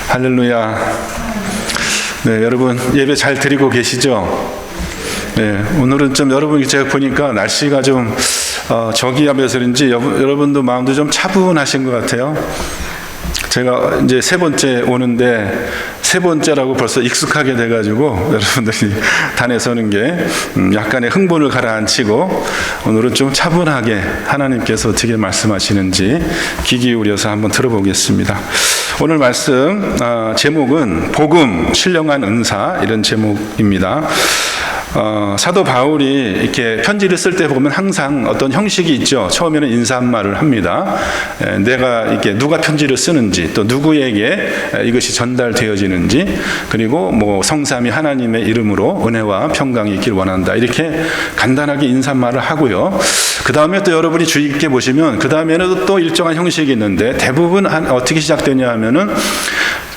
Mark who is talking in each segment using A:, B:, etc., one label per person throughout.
A: 할렐루야. 네, 여러분 예배 잘 드리고 계시죠? 네, 오늘은 좀 여러분 제가 보니까 날씨가 좀 저기압에서인지 여러분도 마음도 좀 차분하신 것 같아요. 제가 이제 세 번째 오는데 세 번째라고 벌써 익숙하게 돼가지고 여러분들이 단에 서는 게 약간의 흥분을 가라앉히고 오늘은 좀 차분하게 하나님께서 어떻게 말씀하시는지 귀 기울여서 한번 들어보겠습니다. 오늘 말씀 제목은 복음, 신령한 은사, 이런 제목입니다. 사도 바울이 이렇게 편지를 쓸 때 보면 항상 어떤 형식이 있죠. 처음에는 인사말을 합니다. 내가 이렇게 누가 편지를 쓰는지, 또 누구에게 이것이 전달되어지는지, 그리고 뭐 성삼위 하나님의 이름으로 은혜와 평강이 있길 원한다, 이렇게 간단하게 인사말을 하고요. 그 다음에 또 여러분이 주의 깊게 보시면 그 다음에는 또 일정한 형식이 있는데 대부분 어떻게 시작되냐 하면은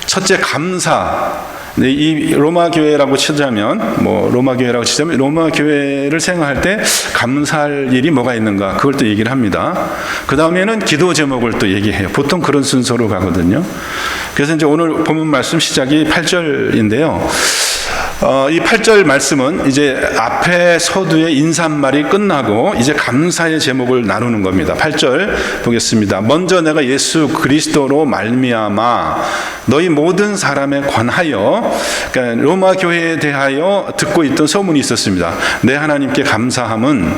A: 첫째 감사. 이 로마 교회라고 치자면 로마 교회를 생각할 때 감사할 일이 뭐가 있는가, 그걸 또 얘기를 합니다. 그 다음에는 기도 제목을 또 얘기해요. 보통 그런 순서로 가거든요. 그래서 이제 오늘 본문 말씀 시작이 8절인데요. 이 8절 말씀은 이제 앞에 서두의 인사말이 끝나고 이제 감사의 제목을 나누는 겁니다. 8절 보겠습니다. 먼저 내가 예수 그리스도로 말미암아 너희 모든 사람에 관하여, 그러니까 로마 교회에 대하여 듣고 있던 소문이 있었습니다. 내 하나님께 감사함은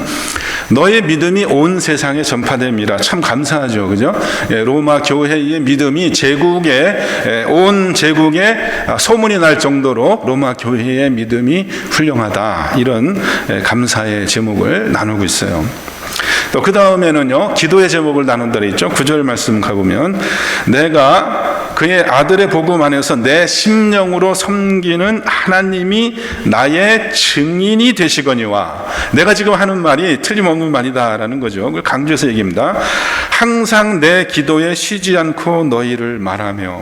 A: 너의 믿음이 온 세상에 전파됨이라. 참 감사하죠, 그죠? 로마 교회의 믿음이 온 제국에 소문이 날 정도로 로마 교회의 믿음이 훌륭하다, 이런 감사의 제목을 나누고 있어요. 또 그 다음에는요, 기도의 제목을 나눈다 그랬죠. 9절 말씀 가보면 내가 그의 아들의 복음 안에서 내 심령으로 섬기는 하나님이 나의 증인이 되시거니와. 내가 지금 하는 말이 틀림없는 말이다라는 거죠. 그걸 강조해서 얘기합니다. 항상 내 기도에 쉬지 않고 너희를 말하며.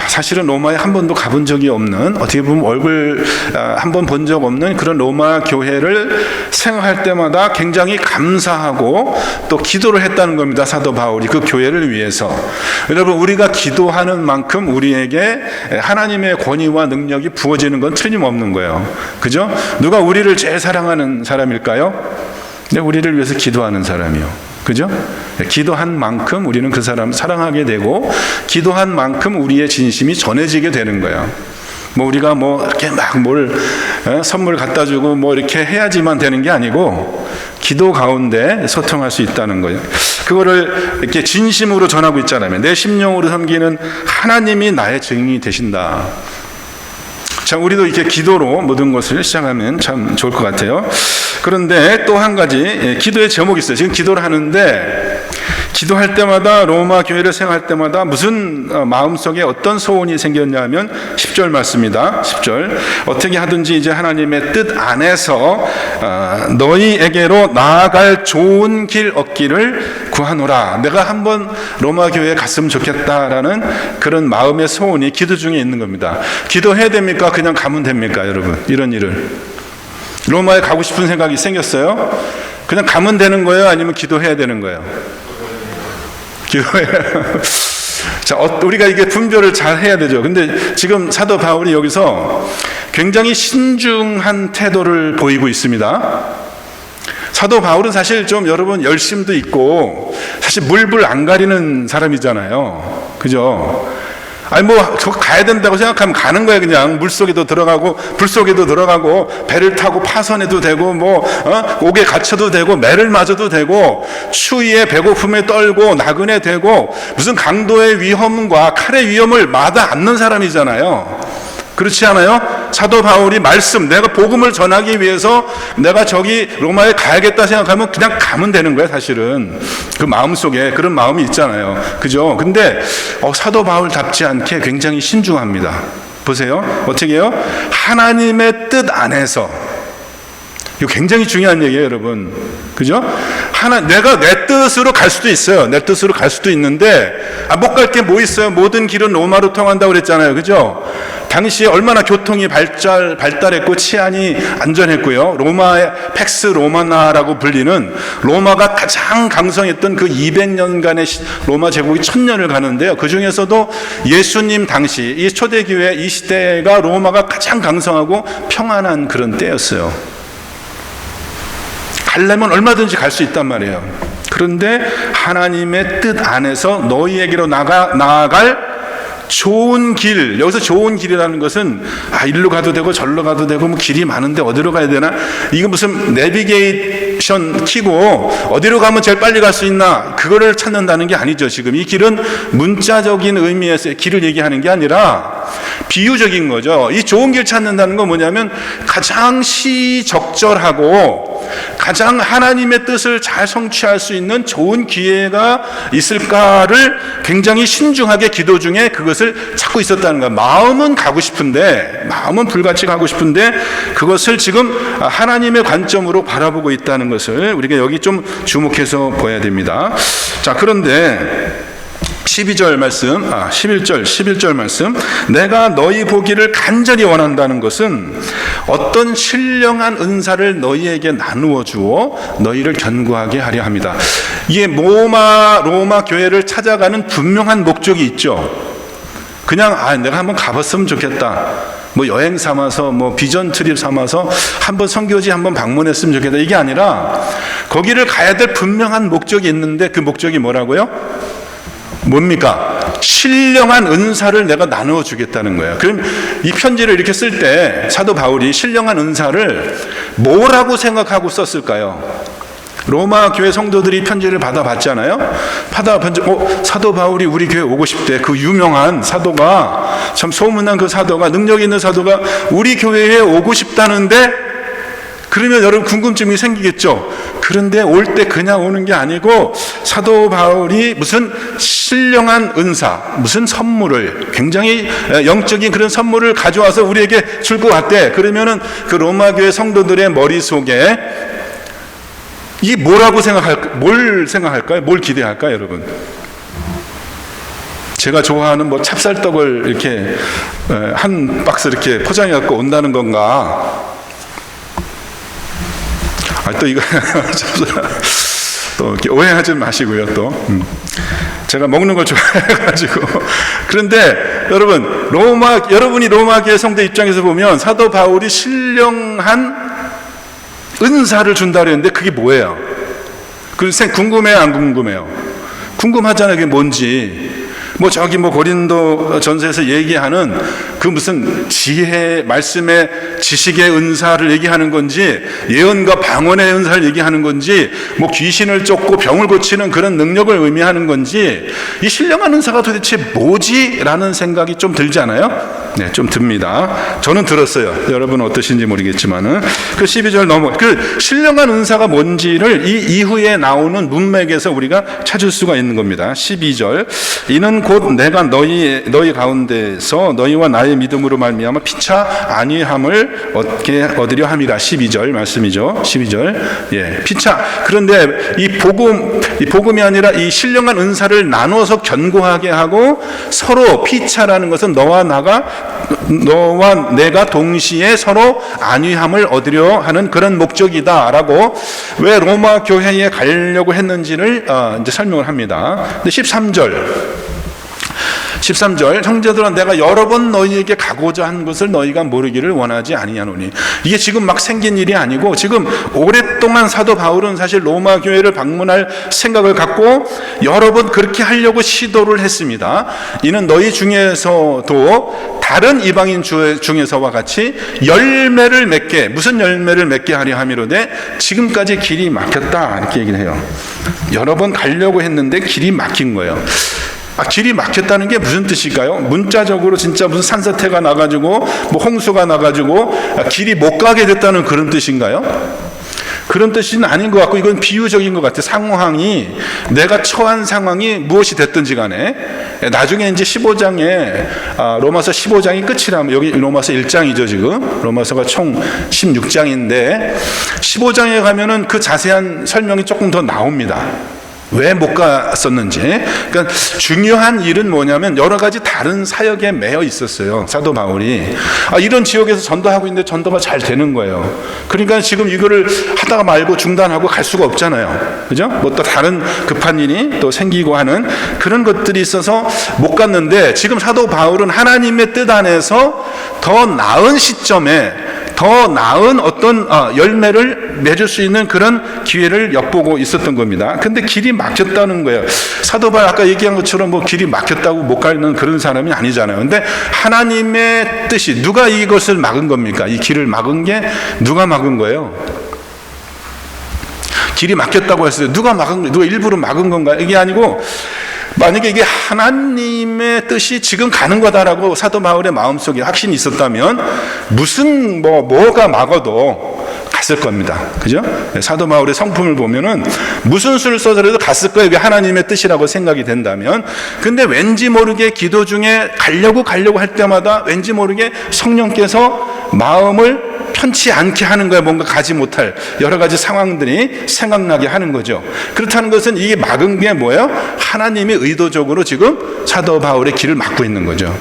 A: 사실은 로마에 한 번도 가본 적이 없는, 어떻게 보면 얼굴 한 번 본 적 없는 그런 로마 교회를 생각할 때마다 굉장히 감사하고 또 기도를 했다는 겁니다. 사도 바울이 그 교회를 위해서. 여러분, 우리가 기도하는 만큼 우리에게 하나님의 권위와 능력이 부어지는 건 틀림없는 거예요. 그죠? 누가 우리를 제일 사랑하는 사람일까요? 네, 우리를 위해서 기도하는 사람이요. 그죠? 기도한 만큼 우리는 그 사람을 사랑하게 되고, 기도한 만큼 우리의 진심이 전해지게 되는 거예요. 우리가 이렇게 선물 갖다 주고 이렇게 해야지만 되는 게 아니고, 기도 가운데 소통할 수 있다는 거예요. 그거를 이렇게 진심으로 전하고 있잖아요. 내 심령으로 섬기는 하나님이 나의 증인이 되신다. 자, 우리도 이렇게 기도로 모든 것을 시작하면 참 좋을 것 같아요. 그런데 또 한 가지 기도의 제목이 있어요. 지금 기도를 하는데 기도할 때마다, 로마 교회를 생각할 때마다 무슨 마음속에 어떤 소원이 생겼냐 하면 10절 말씀입니다. 10절. 어떻게 하든지 이제 하나님의 뜻 안에서 너희에게로 나아갈 좋은 길 얻기를 구하노라. 내가 한번 로마 교회에 갔으면 좋겠다라는 그런 마음의 소원이 기도 중에 있는 겁니다. 기도해야 됩니까? 그냥 가면 됩니까, 여러분? 이런 일을. 로마에 가고 싶은 생각이 생겼어요? 그냥 가면 되는 거예요? 아니면 기도해야 되는 거예요? 기도해야. 자, 우리가 이게 분별을 잘 해야 되죠. 근데 지금 사도 바울이 여기서 굉장히 신중한 태도를 보이고 있습니다. 사도 바울은 사실 좀 여러분 열심도 있고 사실 물불 안 가리는 사람이잖아요. 그죠? 저 가야 된다고 생각하면 가는 거예요. 그냥 물속에도 들어가고 불속에도 들어가고 배를 타고 파선해도 되고 옥에 갇혀도 되고 매를 맞아도 되고 추위에 배고픔에 떨고 나그네 되고 무슨 강도의 위험과 칼의 위험을 마다 않는 사람이잖아요. 그렇지 않아요? 사도 바울이 내가 복음을 전하기 위해서 내가 저기 로마에 가야겠다 생각하면 그냥 가면 되는 거예요. 사실은 그 마음속에 그런 마음이 있잖아요. 그죠? 근데 사도 바울답지 않게 굉장히 신중합니다. 보세요. 어떻게 해요? 하나님의 뜻 안에서. 이거 굉장히 중요한 얘기예요, 여러분. 그죠? 내가 내 뜻으로 갈 수도 있어요. 내 뜻으로 갈 수도 있는데, 못 갈 게 뭐 있어요? 모든 길은 로마로 통한다고 그랬잖아요. 그죠? 당시에 얼마나 교통이 발달했고 치안이 안전했고요. 로마의 팩스 로마나라고 불리는 로마가 가장 강성했던 그 200년간의 로마 제국이 1000년을 가는데요. 그 중에서도 예수님 당시 이 초대교회 이 시대가 로마가 가장 강성하고 평안한 그런 때였어요. 가려면 얼마든지 갈 수 있단 말이에요. 그런데 하나님의 뜻 안에서 너희에게로 나아갈 좋은 길, 여기서 좋은 길이라는 것은 일로 가도 되고 절로 가도 되고 뭐 길이 많은데 어디로 가야 되나? 이거 무슨 내비게이션 키고 어디로 가면 제일 빨리 갈 수 있나? 그거를 찾는다는 게 아니죠. 지금 이 길은 문자적인 의미에서 길을 얘기하는 게 아니라 비유적인 거죠. 이 좋은 길 찾는다는 건 뭐냐면 가장 시적절하고 가장 하나님의 뜻을 잘 성취할 수 있는 좋은 기회가 있을까를 굉장히 신중하게 기도 중에 그것을 찾고 있었다는 거예요. 마음은 가고 싶은데, 마음은 불같이 가고 싶은데 그것을 지금 하나님의 관점으로 바라보고 있다는 것을 우리가 여기 좀 주목해서 봐야 됩니다. 자, 그런데 12절 말씀, 11절 말씀. 내가 너희 보기를 간절히 원한다는 것은 어떤 신령한 은사를 너희에게 나누어 주어 너희를 견고하게 하려 합니다. 이게 로마 교회를 찾아가는 분명한 목적이 있죠. 그냥 내가 한번 가봤으면 좋겠다. 뭐 여행 삼아서 뭐 비전 트립 삼아서 한번 선교지 한번 방문했으면 좋겠다. 이게 아니라 거기를 가야 될 분명한 목적이 있는데 그 목적이 뭐라고요? 뭡니까? 신령한 은사를 내가 나누어 주겠다는 거예요. 그럼 이 편지를 이렇게 쓸 때 사도 바울이 신령한 은사를 뭐라고 생각하고 썼을까요? 로마 교회 성도들이 편지를 받아봤잖아요. 사도 바울이 우리 교회 오고 싶대. 그 유명한 사도가, 참 소문난 그 사도가, 능력 있는 사도가 우리 교회에 오고 싶다는데, 그러면 여러분 궁금증이 생기겠죠. 그런데 올 때 그냥 오는 게 아니고 사도 바울이 무슨 신령한 은사, 무슨 선물을, 굉장히 영적인 그런 선물을 가져와서 우리에게 줄 것 같대. 그러면은 그 로마 교회 성도들의 머릿속에 이 뭐라고 뭘 생각할까요? 뭘 기대할까요, 여러분? 제가 좋아하는 뭐 찹쌀떡을 이렇게 한 박스 이렇게 포장해 갖고 온다는 건가? 또 이거 또 이렇게 오해하지 마시고요. 또 제가 먹는 걸 좋아해가지고. 그런데 여러분이 로마교회 성도 입장에서 보면 사도 바울이 신령한 은사를 준다 그랬는데 그게 뭐예요? 궁금해요, 안 궁금해요? 궁금하잖아요. 그게 뭔지. 저기 고린도 전서에서 얘기하는 그 무슨 지혜, 말씀의 지식의 은사를 얘기하는 건지, 예언과 방언의 은사를 얘기하는 건지, 귀신을 쫓고 병을 고치는 그런 능력을 의미하는 건지, 이 신령한 은사가 도대체 뭐지? 라는 생각이 좀 들잖아요. 네, 좀 듭니다. 저는 들었어요. 여러분은 어떠신지 모르겠지만은. 그 12절 그 신령한 은사가 뭔지를 이 이후에 나오는 문맥에서 우리가 찾을 수가 있는 겁니다. 12절. 이는 곧 내가 너희 가운데서 너희와 나의 믿음으로 말미암아 피차 안위함을 얻으려 함이라. 12절 말씀이죠. 12절. 예, 피차. 그런데 이 복음이 아니라 이 신령한 은사를 나누어서 견고하게 하고 서로 피차라는 것은 너와 내가 동시에 서로 안위함을 얻으려 하는 그런 목적이다라고 왜 로마 교회에 가려고 했는지를 이제 설명을 합니다. 근데 13절 형제들아 내가 여러 번 너희에게 가고자 한 것을 너희가 모르기를 원하지 아니하노니. 이게 지금 막 생긴 일이 아니고 지금 오랫동안 사도 바울은 사실 로마 교회를 방문할 생각을 갖고 여러 번 그렇게 하려고 시도를 했습니다. 이는 너희 중에서도 다른 이방인 중에서와 같이 열매를 맺게, 무슨 열매를 맺게 하려 함이로되 지금까지 길이 막혔다 이렇게 얘기를 해요. 여러 번 가려고 했는데 길이 막힌 거예요. 길이 막혔다는 게 무슨 뜻일까요? 문자적으로 진짜 무슨 산사태가 나가지고 홍수가 나가지고 길이 못 가게 됐다는 그런 뜻인가요? 그런 뜻은 아닌 것 같고 이건 비유적인 것 같아요. 상황이, 내가 처한 상황이 무엇이 됐든지 간에 나중에 이제 15장에 로마서 15장이 끝이라면, 여기 로마서 1장이죠 지금. 로마서가 총 16장인데 15장에 가면은 그 자세한 설명이 조금 더 나옵니다. 왜 못 갔었는지. 그러니까 중요한 일은 뭐냐면 여러 가지 다른 사역에 매여 있었어요, 사도 바울이. 이런 지역에서 전도하고 있는데 전도가 잘 되는 거예요. 그러니까 지금 이거를 하다가 말고 중단하고 갈 수가 없잖아요, 그죠? 뭐 또 다른 급한 일이 또 생기고 하는 그런 것들이 있어서 못 갔는데, 지금 사도 바울은 하나님의 뜻 안에서 더 나은 시점에 더 나은 어떤 열매를 맺을 수 있는 그런 기회를 엿보고 있었던 겁니다. 근데 길이 막혔다는 거예요. 사도 바울 아까 얘기한 것처럼 뭐 길이 막혔다고 못 가는 그런 사람이 아니잖아요. 근데 하나님의 뜻이, 누가 이것을 막은 겁니까? 이 길을 막은 게 누가 막은 거예요? 길이 막혔다고 했어요. 누가 막은 거예요? 누가 일부러 막은 건가요? 이게 아니고, 만약에 이게 하나님의 뜻이 지금 가는 거다라고 사도 바울의 마음속에 확신이 있었다면 무슨 뭐가 막아도 갔을 겁니다. 그죠? 사도 바울의 성품을 보면은 무슨 수를 써서라도 갔을 거예요. 이게 하나님의 뜻이라고 생각이 된다면. 근데 왠지 모르게 기도 중에 가려고 할 때마다 왠지 모르게 성령께서 마음을 편치 않게 하는 거예요. 뭔가 가지 못할 여러 가지 상황들이 생각나게 하는 거죠. 그렇다는 것은 이게 막은 게 뭐예요? 하나님이 의도적으로 지금 사도 바울의 길을 막고 있는 거죠.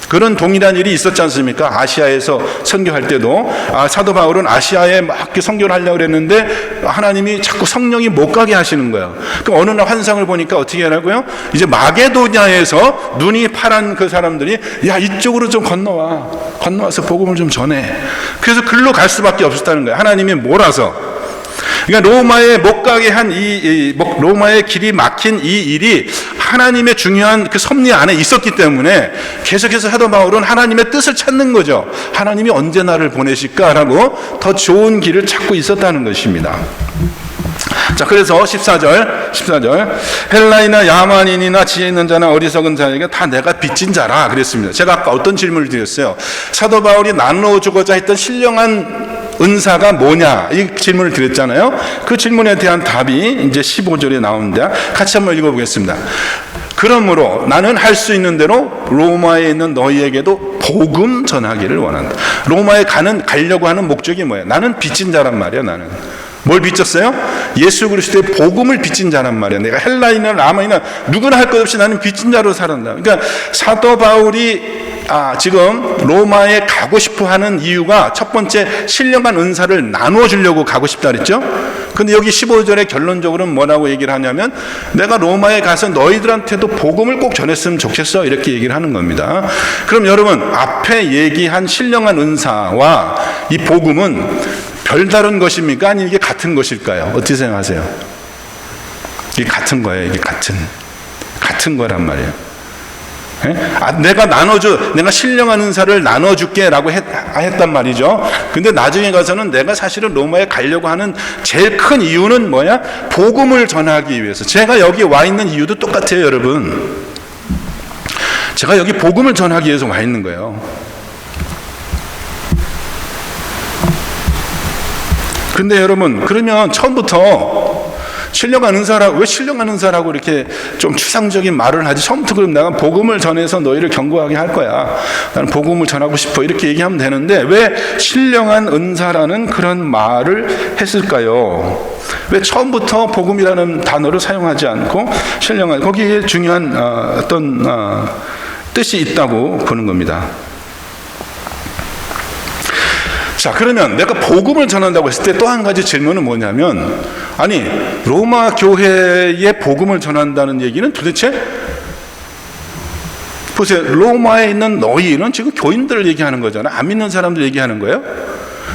A: 그런 동일한 일이 있었지 않습니까? 아시아에서 선교할 때도 사도 바울은 아시아에 막 선교를 하려고 그랬는데 하나님이 자꾸 성령이 못 가게 하시는 거예요. 그럼 어느 날 환상을 보니까 어떻게 하라고요? 이제 마게도냐에서 눈이 파란 그 사람들이, 야, 이쪽으로 좀 건너와서 복음을 좀 전해. 그래서 글로 갈 수밖에 없었다는 거예요. 하나님이 몰아서. 그러니까 로마에 못 가게 한 로마의 길이 막힌 이 일이 하나님의 중요한 그 섭리 안에 있었기 때문에 계속해서 사도 바울은 하나님의 뜻을 찾는 거죠. 하나님이 언제 나를 보내실까라고 더 좋은 길을 찾고 있었다는 것입니다. 자, 그래서 14절 헬라이나 야만인이나 지혜 있는 자나 어리석은 자에게 다 내가 빚진 자라 그랬습니다. 제가 아까 어떤 질문을 드렸어요? 사도 바울이 나누어주고자 했던 신령한 은사가 뭐냐, 이 질문을 드렸잖아요. 그 질문에 대한 답이 이제 15절에 나오는데 같이 한번 읽어보겠습니다. 그러므로 나는 할 수 있는 대로 로마에 있는 너희에게도 복음 전하기를 원한다. 로마에 가려고 하는 목적이 뭐예요? 나는 빚진 자란 말이야. 나는 뭘 빚졌어요? 예수 그리스도의 복음을 빚진 자란 말이야. 내가 헬라인이나 라마이나 누구나 할 것 없이 나는 빚진 자로 살았다. 그러니까 사도 바울이 지금 로마에 가고 싶어 하는 이유가 첫 번째, 신령한 은사를 나누어 주려고 가고 싶다 그랬죠? 근데 여기 15절에 결론적으로는 뭐라고 얘기를 하냐면, 내가 로마에 가서 너희들한테도 복음을 꼭 전했으면 좋겠어, 이렇게 얘기를 하는 겁니다. 그럼 여러분, 앞에 얘기한 신령한 은사와 이 복음은 별다른 것입니까? 아니면 이게 같은 것일까요? 어떻게 생각하세요? 이게 같은 거예요. 이게 같은 거란 말이에요. 내가 신령한 은사를 나눠줄게 라고 했단 말이죠. 근데 나중에 가서는 내가 사실은 로마에 가려고 하는 제일 큰 이유는 뭐야? 복음을 전하기 위해서. 제가 여기 와 있는 이유도 똑같아요, 여러분. 제가 여기 복음을 전하기 위해서 와 있는 거예요. 근데 여러분, 그러면 처음부터 신령한 은사라고, 왜 신령한 은사라고 이렇게 좀 추상적인 말을 하지? 처음부터 그럼 내가 복음을 전해서 너희를 견고하게 할 거야, 나는 복음을 전하고 싶어, 이렇게 얘기하면 되는데 왜 신령한 은사라는 그런 말을 했을까요? 왜 처음부터 복음이라는 단어를 사용하지 않고 신령한, 거기에 중요한 어떤 뜻이 있다고 보는 겁니다. 자, 그러면 내가 복음을 전한다고 했을 때 또 한 가지 질문은 뭐냐면, 아니, 로마 교회에 복음을 전한다는 얘기는 도대체, 보세요, 로마에 있는 너희는 지금 교인들을 얘기하는 거잖아요. 안 믿는 사람들 얘기하는 거예요.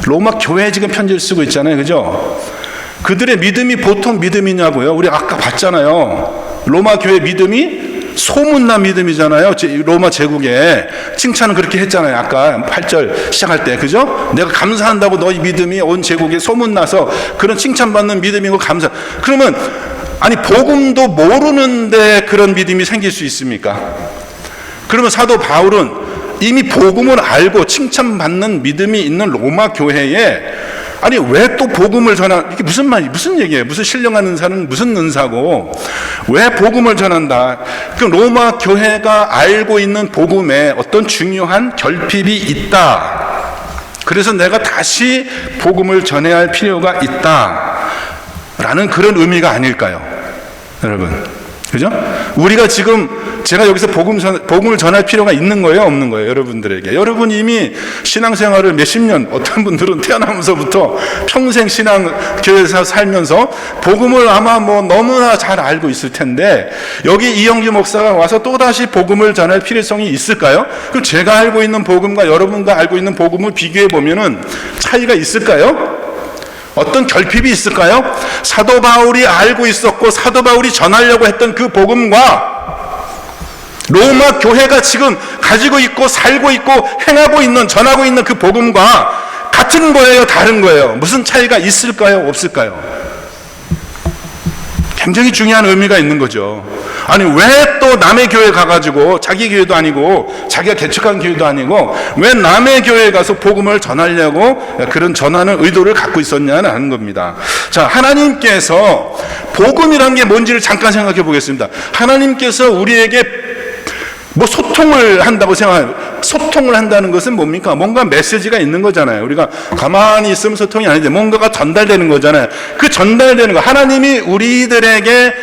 A: 로마 교회에 지금 편지를 쓰고 있잖아요, 그죠? 그들의 믿음이 보통 믿음이냐고요? 우리 아까 봤잖아요. 로마 교회 믿음이 소문난 믿음이잖아요. 로마 제국에 칭찬은 그렇게 했잖아요. 아까 8절 시작할 때, 그죠? 내가 감사한다고 너희 믿음이 온 제국에 소문나서 그런 칭찬받는 믿음이고 감사. 그러면 아니, 복음도 모르는데 그런 믿음이 생길 수 있습니까? 그러면 사도 바울은 이미 복음을 알고 칭찬받는 믿음이 있는 로마 교회에 아니 왜 또 복음을 이게 무슨 얘기예요? 무슨 신령한 은사는 무슨 은사고 왜 복음을 전한다? 그 로마 교회가 알고 있는 복음에 어떤 중요한 결핍이 있다. 그래서 내가 다시 복음을 전해야 할 필요가 있다라는 그런 의미가 아닐까요? 여러분, 그죠? 우리가 지금 제가 여기서 복음을 전할 필요가 있는 거예요, 없는 거예요, 여러분들에게? 여러분 이미 신앙생활을 몇십 년, 어떤 분들은 태어나면서부터 평생 교회에서 살면서 복음을 아마 너무나 잘 알고 있을 텐데, 여기 이영규 목사가 와서 또다시 복음을 전할 필요성이 있을까요? 그럼 제가 알고 있는 복음과 여러분과 알고 있는 복음을 비교해 보면은 차이가 있을까요? 어떤 결핍이 있을까요? 사도 바울이 알고 있었고 사도 바울이 전하려고 했던 그 복음과 로마 교회가 지금 가지고 있고 살고 있고 행하고 있는, 전하고 있는 그 복음과 같은 거예요, 다른 거예요? 무슨 차이가 있을까요, 없을까요? 굉장히 중요한 의미가 있는 거죠. 아니 왜 또 남의 교회 가가지고, 자기 교회도 아니고 자기가 개척한 교회도 아니고 왜 남의 교회에 가서 복음을 전하려고 그런 전하는 의도를 갖고 있었냐는 겁니다. 자, 하나님께서 복음이라는 게 뭔지를 잠깐 생각해 보겠습니다. 하나님께서 우리에게 소통을 한다고 소통을 한다는 것은 뭡니까? 뭔가 메시지가 있는 거잖아요. 우리가 가만히 있으면 소통이 아닌데 뭔가가 전달되는 거잖아요. 그 전달되는 거, 하나님이 우리들에게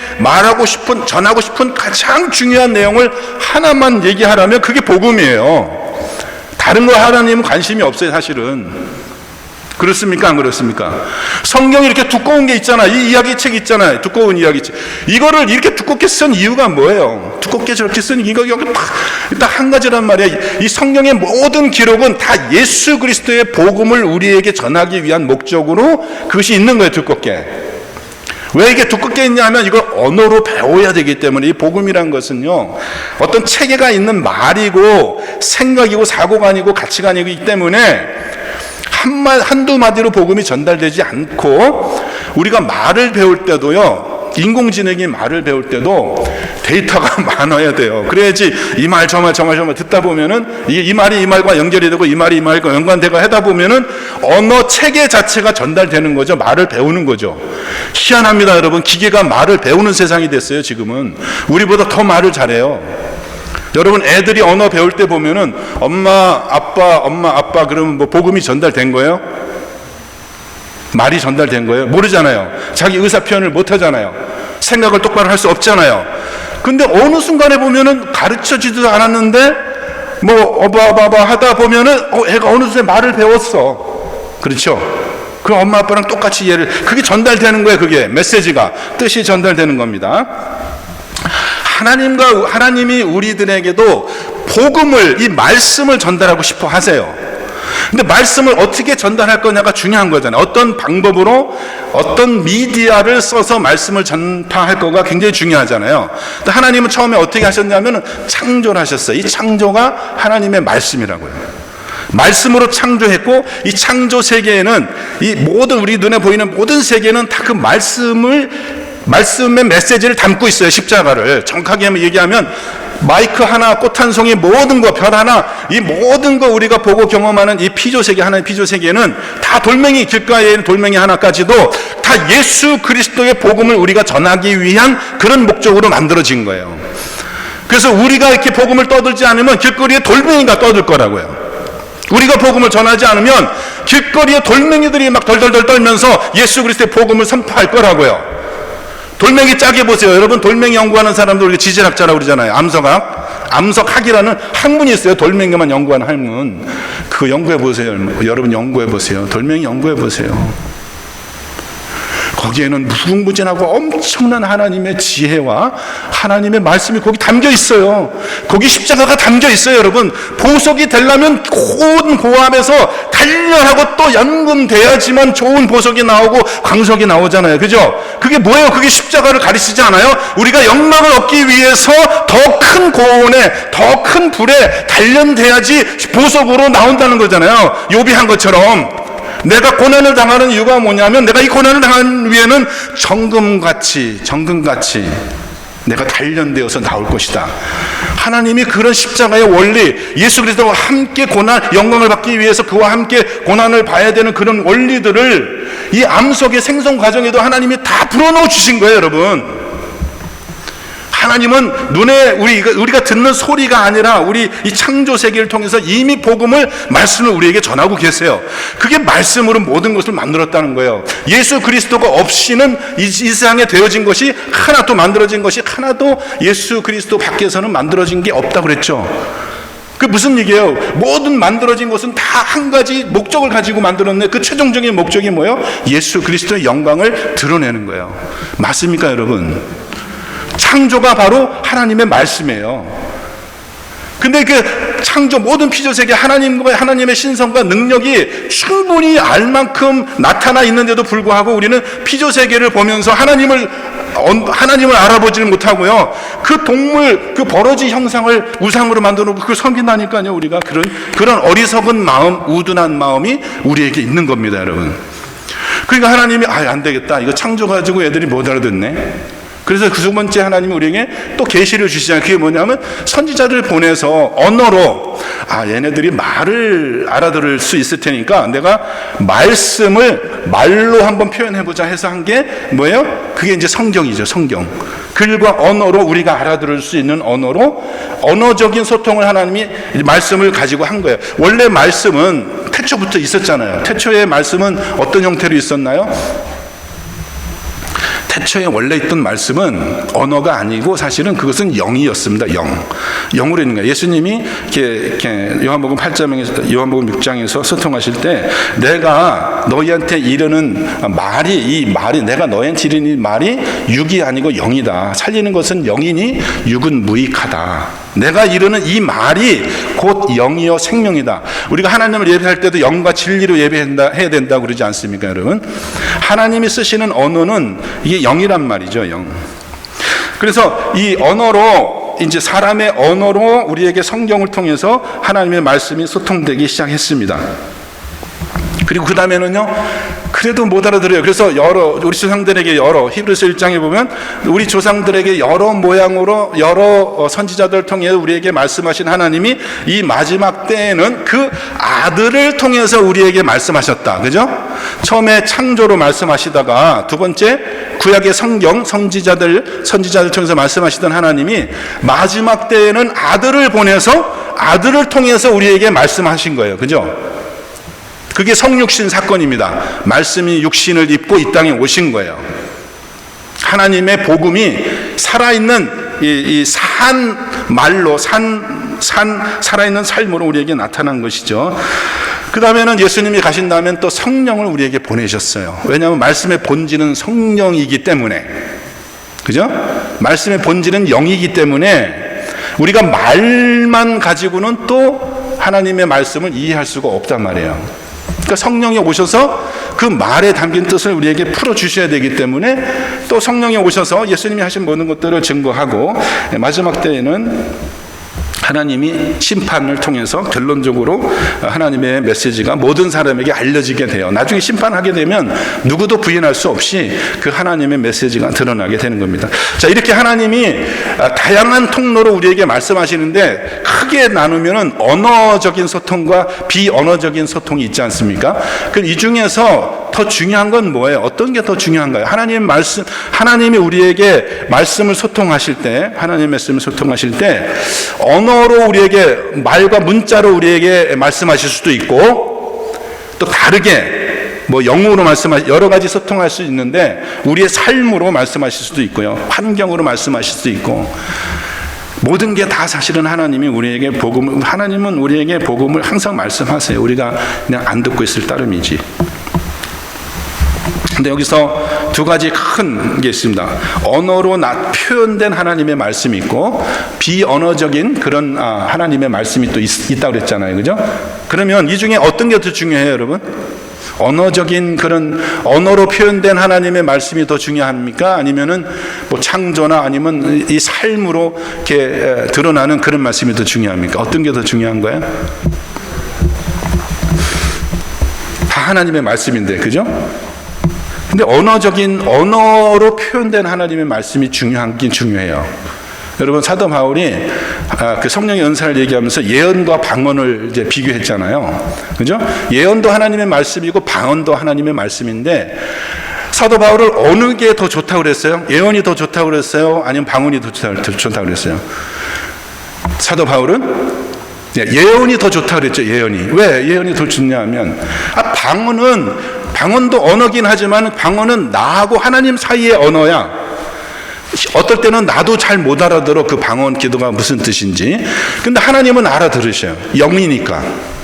A: 전하고 싶은 가장 중요한 내용을 하나만 얘기하라면 그게 복음이에요. 다른 거 하나님은 관심이 없어요, 사실은. 그렇습니까? 안 그렇습니까? 성경이 이렇게 두꺼운 게 있잖아. 이 이야기책 있잖아요. 두꺼운 이야기책. 이거를 이렇게 두껍게 쓴 이유가 뭐예요? 두껍게 저렇게 쓴 이거 여기 딱 한 가지란 말이에요. 이 성경의 모든 기록은 다 예수 그리스도의 복음을 우리에게 전하기 위한 목적으로 그것이 있는 거예요, 두껍게. 왜 이게 두껍게 있냐 하면 이걸 언어로 배워야 되기 때문에. 이 복음이란 것은요, 어떤 체계가 있는 말이고 생각이고 사고관이고 가치관이기 때문에 한두 마디로 복음이 전달되지 않고, 우리가 말을 배울 때도요, 인공지능이 말을 배울 때도 데이터가 많아야 돼요. 그래야지 이 말 저 말 듣다 보면은 이게 이 말이 이 말과 연결이 되고 이 말이 이 말과 연관되고 하다 보면은 언어 체계 자체가 전달되는 거죠. 말을 배우는 거죠. 희한합니다, 여러분. 기계가 말을 배우는 세상이 됐어요, 지금은. 우리보다 더 말을 잘해요. 여러분, 애들이 언어 배울 때 보면은 엄마 아빠 그러면 복음이 전달된 거예요? 말이 전달된 거예요? 모르잖아요. 자기 의사 표현을 못 하잖아요. 생각을 똑바로 할 수 없잖아요. 근데 어느 순간에 보면은 가르쳐지도 않았는데 어바바바 하다 보면은 애가 어느 순간에 말을 배웠어. 그렇죠? 그럼 엄마 아빠랑 똑같이 그게 전달되는 거예요. 그게 메시지가, 뜻이 전달되는 겁니다. 하나님이 우리들에게도 복음을, 이 말씀을 전달하고 싶어 하세요. 근데 말씀을 어떻게 전달할 거냐가 중요한 거잖아요. 어떤 방법으로, 어떤 미디어를 써서 말씀을 전파할 거가 굉장히 중요하잖아요. 근데 하나님은 처음에 어떻게 하셨냐면 창조를 하셨어요. 이 창조가 하나님의 말씀이라고요. 말씀으로 창조했고, 이 창조 세계에는 이 모든, 우리 눈에 보이는 모든 세계는 다 그 말씀의 메시지를 담고 있어요. 십자가를 정확하게 얘기하면 마이크 하나, 꽃 한 송이, 모든 거, 별 하나, 이 모든 거 우리가 보고 경험하는 이 피조세계, 하나의 피조세계는 다 돌멩이, 길가에 있는 돌멩이 하나까지도 다 예수 그리스도의 복음을 우리가 전하기 위한 그런 목적으로 만들어진 거예요. 그래서 우리가 이렇게 복음을 떠들지 않으면 길거리에 돌멩이가 떠들 거라고요. 우리가 복음을 전하지 않으면 길거리에 돌멩이들이 막 덜덜덜 떨면서 예수 그리스도의 복음을 선포할 거라고요. 돌멩이 짜게 보세요. 여러분, 돌멩이 연구하는 사람들 우리가 지질학자라고 그러잖아요. 암석학이라는 학문이 있어요. 돌멩이만 연구하는 학문. 그거 연구해 보세요. 여러분 연구해 보세요. 돌멩이 연구해 보세요. 거기에는 무궁무진하고 엄청난 하나님의 지혜와 하나님의 말씀이 거기 담겨 있어요. 거기 십자가가 담겨 있어요, 여러분. 보석이 되려면 고암에서 단련하고 또 연금돼야지만 좋은 보석이 나오고 광석이 나오잖아요. 그죠? 그게 뭐예요? 그게 십자가를 가리키지 않아요? 우리가 영광을 얻기 위해서 더 큰 고온에, 더 큰 불에 단련돼야지 보석으로 나온다는 거잖아요. 욥이 한 것처럼. 내가 고난을 당하는 이유가 뭐냐면, 내가 이 고난을 당하는 위에는 정금같이 내가 단련되어서 나올 것이다. 하나님이 그런 십자가의 원리, 예수 그리스도와 함께 영광을 받기 위해서 그와 함께 고난을 봐야 되는 그런 원리들을 이 암석의 생성 과정에도 하나님이 다 불어넣어 주신 거예요, 여러분. 하나님은 눈에 우리가 듣는 소리가 아니라 우리 이 창조 세계를 통해서 이미 말씀을 우리에게 전하고 계세요. 그게 말씀으로 모든 것을 만들었다는 거예요. 예수 그리스도가 없이는 이 세상에 되어진 것이 하나도 만들어진 것이 하나도 예수 그리스도 밖에서는 만들어진 게 없다고 그랬죠. 그 무슨 얘기예요? 모든 만들어진 것은 다 한 가지 목적을 가지고 만들었는데 그 최종적인 목적이 뭐예요? 예수 그리스도의 영광을 드러내는 거예요. 맞습니까, 여러분? 창조가 바로 하나님의 말씀이에요. 근데 그 창조 모든 피조세계 하나님의 신성과 능력이 충분히 알 만큼 나타나 있는데도 불구하고 우리는 피조세계를 보면서 하나님을 알아보지는 못하고요. 그 동물, 그 버러지 형상을 우상으로 만들어 놓고 그걸 섬긴다니까요. 우리가 그런 어리석은 마음, 우둔한 마음이 우리에게 있는 겁니다, 여러분. 그러니까 하나님이 안 되겠다. 이거 창조 가지고 애들이 못 알아듣네. 그래서 그 두 번째 하나님이 우리에게 또 계시를 주시잖아요. 그게 뭐냐면 선지자를 보내서 언어로 얘네들이 말을 알아들을 수 있을 테니까 내가 말씀을 말로 한번 표현해보자 해서 한 게 뭐예요? 그게 이제 성경이죠. 성경. 글과 언어로 우리가 알아들을 수 있는 언어로 언어적인 소통을 하나님이 말씀을 가지고 한 거예요. 원래 말씀은 태초부터 있었잖아요. 태초의 말씀은 어떤 형태로 있었나요? 태초에 원래 있던 말씀은 언어가 아니고 사실은 그것은 영이었습니다. 영으로 있는 거예요. 예수님이 이렇게 요한복음 8장에서 요한복음 6장에서 소통하실 때 내가 너희한테 이르는 말이 내가 너희한테 이르는 이 말이 육이 아니고 영이다. 살리는 것은 영이니 육은 무익하다. 내가 이르는 이 말이 곧 영이요 생명이다. 우리가 하나님을 예배할 때도 영과 진리로 해야 된다고 그러지 않습니까, 여러분? 하나님이 쓰시는 언어는 이게 영이란 말이죠, 영. 그래서 이 언어로 이제 사람의 언어로 우리에게 성경을 통해서 하나님의 말씀이 소통되기 시작했습니다. 그리고 그 다음에는요, 그래도 못 알아들어요. 그래서 우리 조상들에게 히브리서 1장에 보면 우리 조상들에게 여러 모양으로 여러 선지자들을 통해 우리에게 말씀하신 하나님이 이 마지막 때에는 그 아들을 통해서 우리에게 말씀하셨다. 그죠? 처음에 창조로 말씀하시다가 두 번째 구약의 성경 선지자들 통해서 말씀하시던 하나님이 마지막 때에는 아들을 보내서 아들을 통해서 우리에게 말씀하신 거예요. 그죠? 그게 성육신 사건입니다. 말씀이 육신을 입고 이 땅에 오신 거예요. 하나님의 복음이 살아있는 이 산 말로 살아있는 삶으로 우리에게 나타난 것이죠. 그 다음에는 예수님이 가신 다음엔 또 성령을 우리에게 보내셨어요. 왜냐하면 말씀의 본질은 성령이기 때문에, 그죠? 말씀의 본질은 영이기 때문에 우리가 말만 가지고는 또 하나님의 말씀을 이해할 수가 없단 말이에요. 그러니까 성령이 오셔서 그 말에 담긴 뜻을 우리에게 풀어주셔야 되기 때문에 또 성령이 오셔서 예수님이 하신 모든 것들을 증거하고 마지막 때에는 하나님이 심판을 통해서 결론적으로 하나님의 메시지가 모든 사람에게 알려지게 돼요. 나중에 심판하게 되면 누구도 부인할 수 없이 그 하나님의 메시지가 드러나게 되는 겁니다. 자, 이렇게 하나님이 다양한 통로로 우리에게 말씀하시는데 크게 나누면은 언어적인 소통과 비언어적인 소통이 있지 않습니까? 그럼 이 중에서 더 중요한 건 뭐예요? 어떤 게 더 중요한가요? 하나님이 우리에게 말씀을 소통하실 때, 하나님의 말씀을 소통하실 때 언어로 우리에게 말과 문자로 우리에게 말씀하실 수도 있고 또 다르게 영으로 여러 가지 소통할 수 있는데 우리의 삶으로 말씀하실 수도 있고요. 환경으로 말씀하실 수도 있고 모든 게 다 사실은 하나님은 우리에게 복음을 항상 말씀하세요. 우리가 그냥 안 듣고 있을 따름이지. 근데 여기서 두 가지 큰 게 있습니다. 언어로 표현된 하나님의 말씀이 있고 비언어적인 그런 하나님의 말씀이 또 있다고 그랬잖아요. 그죠? 그러면 이 중에 어떤 게 더 중요해요, 여러분? 언어적인 그런 언어로 표현된 하나님의 말씀이 더 중요합니까? 아니면은 창조나 아니면 이 삶으로 이렇게 드러나는 그런 말씀이 더 중요합니까? 어떤 게 더 중요한 거예요? 다 하나님의 말씀인데, 그죠? 근데 언어로 표현된 하나님의 말씀이 중요하긴 중요해요. 여러분, 사도 바울이 그 성령의 은사를 얘기하면서 예언과 방언을 이제 비교했잖아요. 그죠? 예언도 하나님의 말씀이고 방언도 하나님의 말씀인데, 사도 바울을 어느 게 더 좋다고 그랬어요? 예언이 더 좋다고 그랬어요? 아니면 방언이 더 좋다고 그랬어요? 사도 바울은 예언이 더 좋다고 그랬죠. 예언이. 왜 예언이 더 좋냐 하면, 방언도 언어긴 하지만 방언은 나하고 하나님 사이의 언어야. 어떨 때는 나도 잘 못 알아들어, 그 방언 기도가 무슨 뜻인지. 근데 하나님은 알아들으셔요. 영이니까.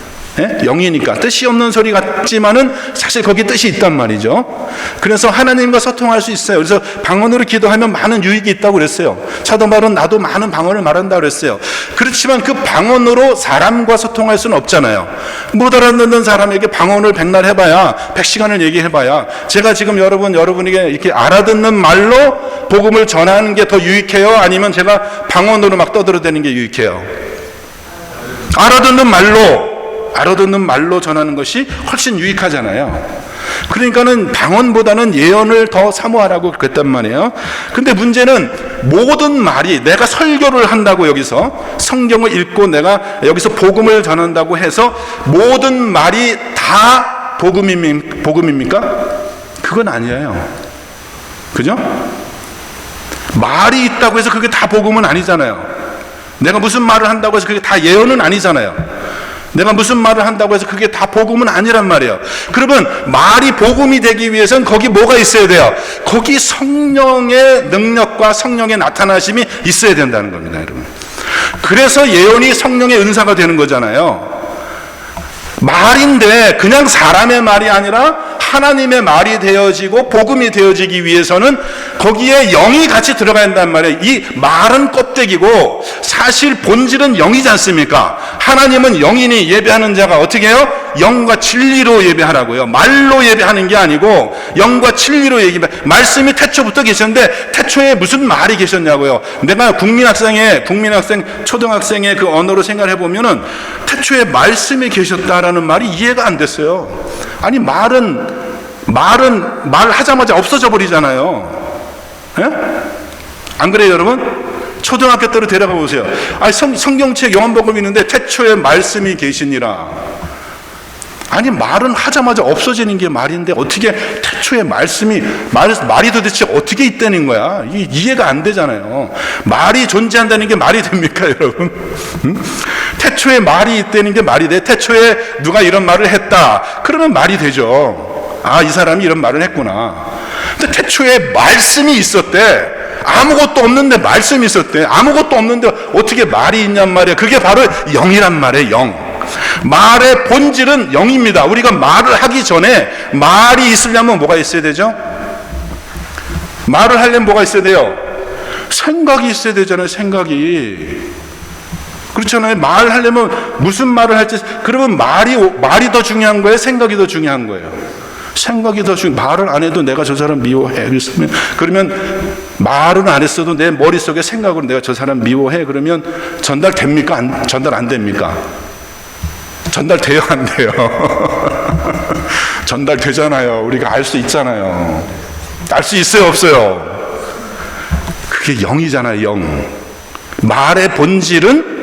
A: 영이니까. 뜻이 없는 소리 같지만은 사실 거기 뜻이 있단 말이죠. 그래서 하나님과 소통할 수 있어요. 그래서 방언으로 기도하면 많은 유익이 있다고 그랬어요. 사도 바울은 나도 많은 방언을 말한다고 그랬어요. 그렇지만 그 방언으로 사람과 소통할 수는 없잖아요. 못 알아듣는 사람에게 방언을 백날 해봐야, 100시간을 얘기해봐야, 제가 지금 여러분에게 이렇게 알아듣는 말로 복음을 전하는 게 더 유익해요? 아니면 제가 방언으로 막 떠들어대는 게 유익해요? 알아듣는 말로 전하는 것이 훨씬 유익하잖아요. 그러니까는 방언보다는 예언을 더 사모하라고 그랬단 말이에요. 근데 문제는 모든 말이, 내가 설교를 한다고 여기서 성경을 읽고 내가 여기서 복음을 전한다고 해서 모든 말이 다 복음입니까? 그건 아니에요. 그죠? 말이 있다고 해서 그게 다 복음은 아니잖아요. 내가 무슨 말을 한다고 해서 그게 다 예언은 아니잖아요. 내가 무슨 말을 한다고 해서 그게 다 복음은 아니란 말이에요. 그러면 말이 복음이 되기 위해서는 거기 뭐가 있어야 돼요? 거기 성령의 능력과 성령의 나타나심이 있어야 된다는 겁니다, 여러분. 그래서 예언이 성령의 은사가 되는 거잖아요. 말인데 그냥 사람의 말이 아니라 하나님의 말이 되어지고 복음이 되어지기 위해서는 거기에 영이 같이 들어가야 한단 말이에요. 이 말은 껍데기고 사실 본질은 영이지 않습니까? 하나님은 영이니 예배하는 자가 어떻게 해요? 영과 진리로 예배하라고요. 말로 예배하는 게 아니고 영과 진리로 예배. 말씀이 태초부터 계셨는데 태초에 무슨 말이 계셨냐고요. 내가 국민학생 초등학생의 그 언어로 생각해 보면은 태초에 말씀이 계셨다라는 말이 이해가 안 됐어요. 아니 말은 말하자마자 없어져 버리잖아요. 예? 안 그래요, 여러분? 초등학교 때로 데려가 보세요. 아니 성경책 요한복음 있는데 태초에 말씀이 계시니라. 아니 말은 하자마자 없어지는 게 말인데 어떻게 태초에 말이 도대체 어떻게 있다는 거야? 이해가 안 되잖아요. 말이 존재한다는 게 말이 됩니까, 여러분? 태초에 말이 있다는 게 말이 돼? 태초에 누가 이런 말을 했다 그러면 말이 되죠. 아, 이 사람이 이런 말을 했구나. 근데 태초에 말씀이 있었대. 아무것도 없는데 말씀이 있었대. 아무것도 없는데 어떻게 말이 있냔 말이야. 그게 바로 영이란 말이에요. 영. 말의 본질은 영입니다. 우리가 말을 하기 전에 말이 있으려면 뭐가 있어야 되죠? 말을 하려면 뭐가 있어야 돼요? 생각이 있어야 되잖아요. 생각이. 그렇잖아요. 말을 하려면 무슨 말을 할지. 그러면 말이 더 중요한 거예요? 생각이 더 중요한 거예요? 생각이 더 중요해요. 말을 안 해도 내가 저 사람 미워해. 그러면 말은 안 했어도 내 머릿속에 생각으로 내가 저 사람 미워해. 그러면 전달됩니까? 전달 안 됩니까? 전달돼요, 안 돼요? 전달되잖아요. 우리가 알 수 있잖아요. 알 수 있어요, 없어요? 그게 영이잖아요, 영. 말의 본질은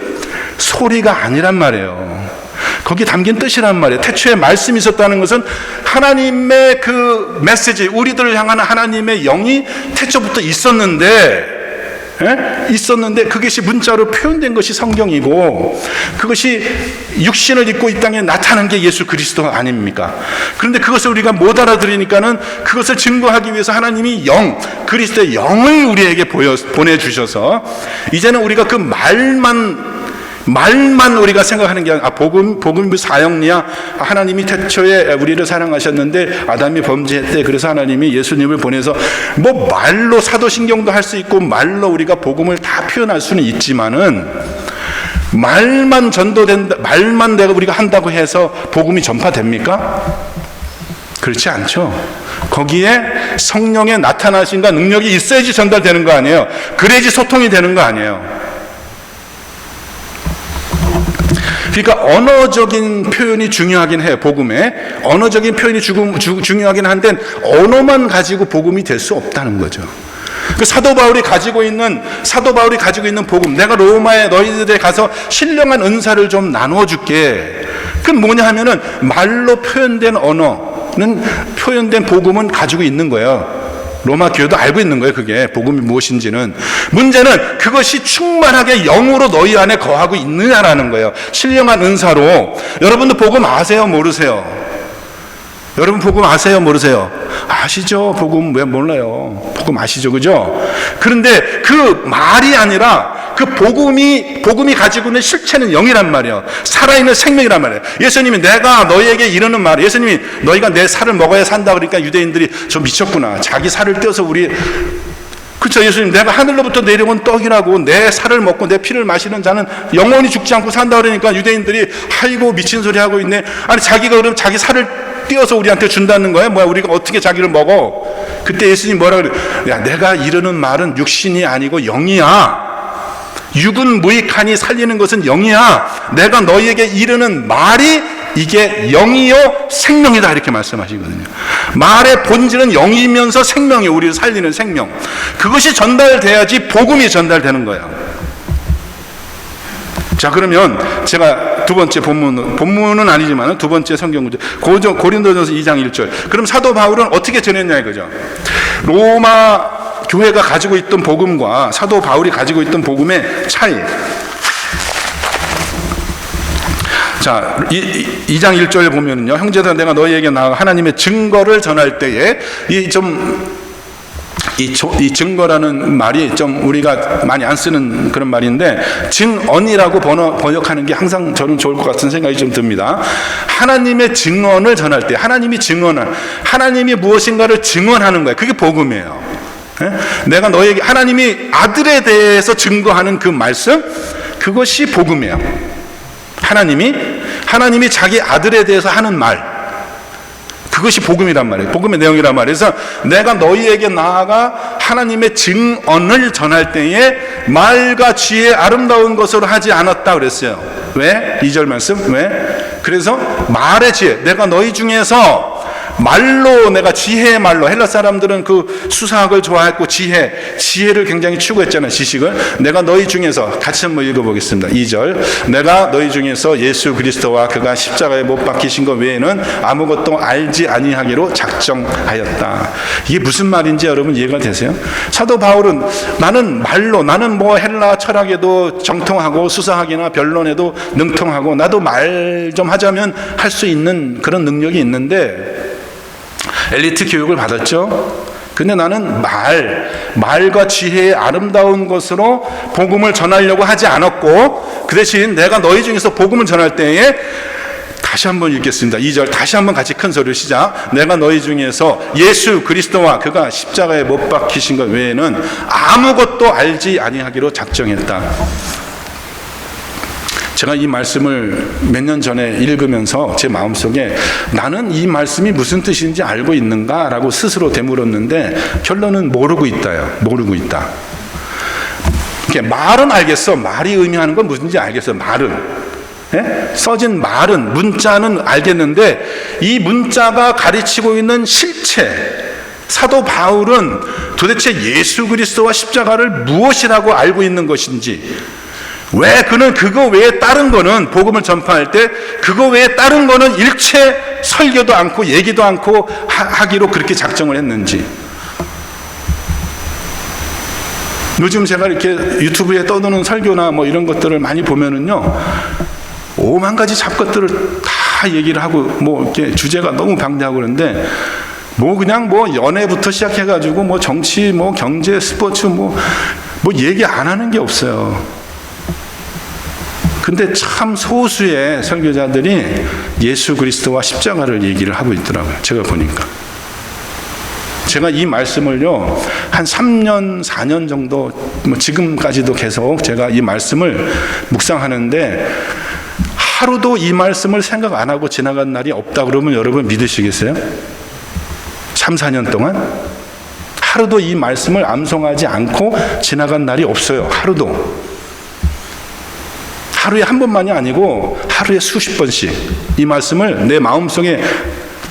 A: 소리가 아니란 말이에요. 거기 담긴 뜻이란 말이에요. 태초에 말씀이 있었다는 것은 하나님의 그 메시지, 우리들을 향하는 하나님의 영이 태초부터 있었는데 그것이 문자로 표현된 것이 성경이고 그것이 육신을 입고 이 땅에 나타난 게 예수 그리스도 아닙니까? 그런데 그것을 우리가 못 알아들으니까는 그것을 증거하기 위해서 하나님이 그리스도의 영을 우리에게 보내주셔서 이제는 우리가 그 말만 우리가 생각하는 게 아니라 복음이 사형리야. 하나님이 태초에 우리를 사랑하셨는데 아담이 범죄했대. 그래서 하나님이 예수님을 보내서 뭐 말로 사도신경도 할 수 있고 말로 우리가 복음을 다 표현할 수는 있지만은 말만 내가 우리가 한다고 해서 복음이 전파됩니까? 그렇지 않죠. 거기에 성령의 나타나심과 능력이 있어야지 전달되는 거 아니에요. 그래야지 소통이 되는 거 아니에요. 그러니까 언어적인 표현이 중요하긴 해요. 복음에 언어적인 표현이 중요하긴 한데 언어만 가지고 복음이 될 수 없다는 거죠. 그 사도 바울이 가지고 있는 복음, 내가 로마에 너희들에 가서 신령한 은사를 좀 나눠줄게. 그건 뭐냐 하면은 말로 표현된 언어는 표현된 복음은 가지고 있는 거예요. 로마 교회도 알고 있는 거예요. 그게 복음이 무엇인지는. 문제는 그것이 충만하게 영으로 너희 안에 거하고 있느냐라는 거예요. 신령한 은사로. 여러분도 복음 아세요? 모르세요? 여러분 복음 아세요? 모르세요? 아시죠? 복음 왜 몰라요? 복음 아시죠? 그죠? 그런데 그 말이 아니라 그 복음이 가지고 있는 실체는 영이란 말이에요. 살아있는 생명이란 말이에요. 예수님이 내가 너희에게 이르는 말, 예수님이 너희가 내 살을 먹어야 산다 그러니까 유대인들이 좀 미쳤구나. 자기 살을 떼어서 우리, 그렇죠? 예수님 내가 하늘로부터 내려온 떡이라고 내 살을 먹고 내 피를 마시는 자는 영원히 죽지 않고 산다 그러니까 유대인들이 아이고 미친 소리 하고 있네. 아니 자기가 그럼 자기 살을 띄어서 우리한테 준다는 거예요? 뭐야 우리가 어떻게 자기를 먹어? 그때 예수님 뭐라 그래? 야 내가 이르는 말은 육신이 아니고 영이야. 육은 무익하니 살리는 것은 영이야. 내가 너희에게 이르는 말이 이게 영이요 생명이다 이렇게 말씀하시거든요. 말의 본질은 영이면서 생명이에요. 우리를 살리는 생명. 그것이 전달돼야지 복음이 전달되는 거예요. 자 그러면 제가 두 번째 본문은 아니지만 두 번째 성경 구절 고린도전서 2장 1절. 그럼 사도 바울은 어떻게 전했냐 이거죠. 로마 교회가 가지고 있던 복음과 사도 바울이 가지고 있던 복음의 차이. 자 2장 1절에 보면은요, 형제들아 내가 너희에게 나아가 하나님의 증거를 전할 때에 이 증거라는 말이 좀 우리가 많이 안 쓰는 그런 말인데 증언이라고 번역하는 게 항상 저는 좋을 것 같은 생각이 좀 듭니다. 하나님의 증언을 전할 때 하나님이 무엇인가를 증언하는 거예요. 그게 복음이에요. 내가 너에게 하나님이 아들에 대해서 증거하는 그 말씀, 그것이 복음이에요. 하나님이 자기 아들에 대해서 하는 말, 그것이 복음이란 말이에요. 복음의 내용이란 말이에요. 그래서 내가 너희에게 나아가 하나님의 증언을 전할 때에 말과 지혜 아름다운 것으로 하지 않았다 그랬어요. 왜? 2절 말씀. 왜? 그래서 말의 지혜, 내가 너희 중에서 말로, 내가 지혜의 말로, 헬라 사람들은 그 수사학을 좋아했고 지혜를 굉장히 추구했잖아요. 지식을. 내가 너희 중에서, 같이 한번 읽어보겠습니다. 2절. 내가 너희 중에서 예수 그리스도와 그가 십자가에 못 박히신 것 외에는 아무것도 알지 아니하기로 작정하였다. 이게 무슨 말인지 여러분 이해가 되세요? 사도 바울은 나는 뭐 헬라 철학에도 정통하고 수사학이나 변론에도 능통하고 나도 말 좀 하자면 할 수 있는 그런 능력이 있는데 엘리트 교육을 받았죠. 근데 나는 말과 지혜의 아름다운 것으로 복음을 전하려고 하지 않았고, 그 대신 내가 너희 중에서 복음을 전할 때에, 다시 한번 읽겠습니다. 2절 다시 한번 같이 큰 소리로 시작. 내가 너희 중에서 예수 그리스도와 그가 십자가에 못 박히신 것 외에는 아무것도 알지 아니하기로 작정했다. 제가 이 말씀을 몇 년 전에 읽으면서 제 마음속에 나는 이 말씀이 무슨 뜻인지 알고 있는가라고 스스로 되물었는데 결론은 모르고 있다요. 모르고 있다. 이렇게 말은 알겠어. 말이 의미하는 건 무슨지 알겠어. 말은. 예? 써진 말은, 문자는 알겠는데 이 문자가 가르치고 있는 실체, 사도 바울은 도대체 예수 그리스도와 십자가를 무엇이라고 알고 있는 것인지, 왜 그는 그거 외에 다른 거는, 복음을 전파할 때 그거 외에 다른 거는 일체 설교도 않고 얘기도 않고 하기로 그렇게 작정을 했는지. 요즘 제가 이렇게 유튜브에 떠도는 설교나 뭐 이런 것들을 많이 보면은요, 5만 가지 잡것들을 다 얘기를 하고 뭐 이렇게 주제가 너무 방대하고 그런데 그냥 연애부터 시작해가지고 뭐 정치, 뭐 경제, 스포츠 뭐 얘기 안 하는 게 없어요. 근데 참 소수의 설교자들이 예수 그리스도와 십자가를 얘기를 하고 있더라고요. 제가 보니까. 제가 이 말씀을요, 한 3년, 4년 정도, 지금까지도 계속 제가 이 말씀을 묵상하는데 하루도 이 말씀을 생각 안 하고 지나간 날이 없다 그러면 여러분 믿으시겠어요? 3, 4년 동안? 하루도 이 말씀을 암송하지 않고 지나간 날이 없어요. 하루도 하루에 한 번만이 아니고 하루에 수십 번씩 이 말씀을 내 마음속에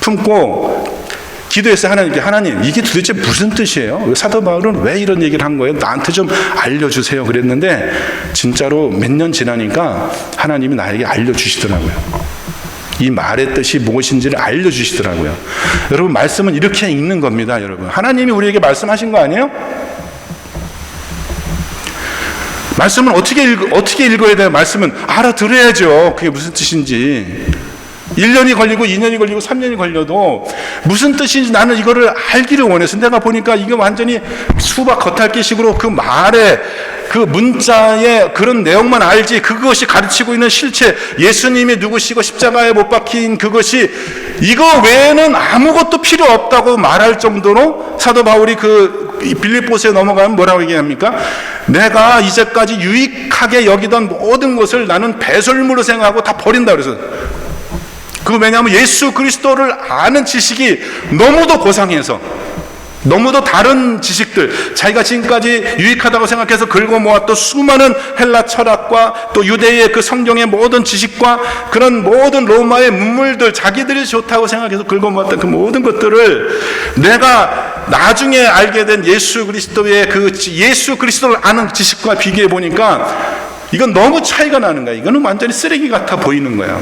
A: 품고 기도했어요. 하나님께. 하나님, 이게 도대체 무슨 뜻이에요? 사도 바울은 왜 이런 얘기를 한 거예요? 나한테 좀 알려주세요. 그랬는데 진짜로 몇 년 지나니까 하나님이 나에게 알려주시더라고요. 이 말의 뜻이 무엇인지를 알려주시더라고요. 여러분, 말씀은 이렇게 읽는 겁니다. 여러분, 하나님이 우리에게 말씀하신 거 아니에요? 말씀은 어떻게 읽어야 돼요? 말씀은 알아들어야죠. 그게 무슨 뜻인지. 1년이 걸리고 2년이 걸리고 3년이 걸려도 무슨 뜻인지 나는 이거를 알기를 원해서, 내가 보니까 이게 완전히 수박 겉핥기식으로 그 말에 그 문자의 그런 내용만 알지, 그것이 가르치고 있는 실체, 예수님이 누구시고 십자가에 못 박힌 그것이 이거 외에는 아무것도 필요 없다고 말할 정도로 사도 바울이 그 빌립보서에 넘어가면 뭐라고 얘기합니까? 내가 이제까지 유익하게 여기던 모든 것을 나는 배설물로 생각하고 다 버린다 그래서. 그거 왜냐하면 예수 그리스도를 아는 지식이 너무도 고상해서, 너무도 다른 지식들, 자기가 지금까지 유익하다고 생각해서 긁어 모았던 수많은 헬라 철학과 또 유대의 그 성경의 모든 지식과 그런 모든 로마의 문물들, 자기들이 좋다고 생각해서 긁어 모았던 그 모든 것들을 내가 나중에 알게 된 예수 그리스도의 그 예수 그리스도를 아는 지식과 비교해 보니까 이건 너무 차이가 나는 거야. 이거는 완전히 쓰레기 같아 보이는 거야.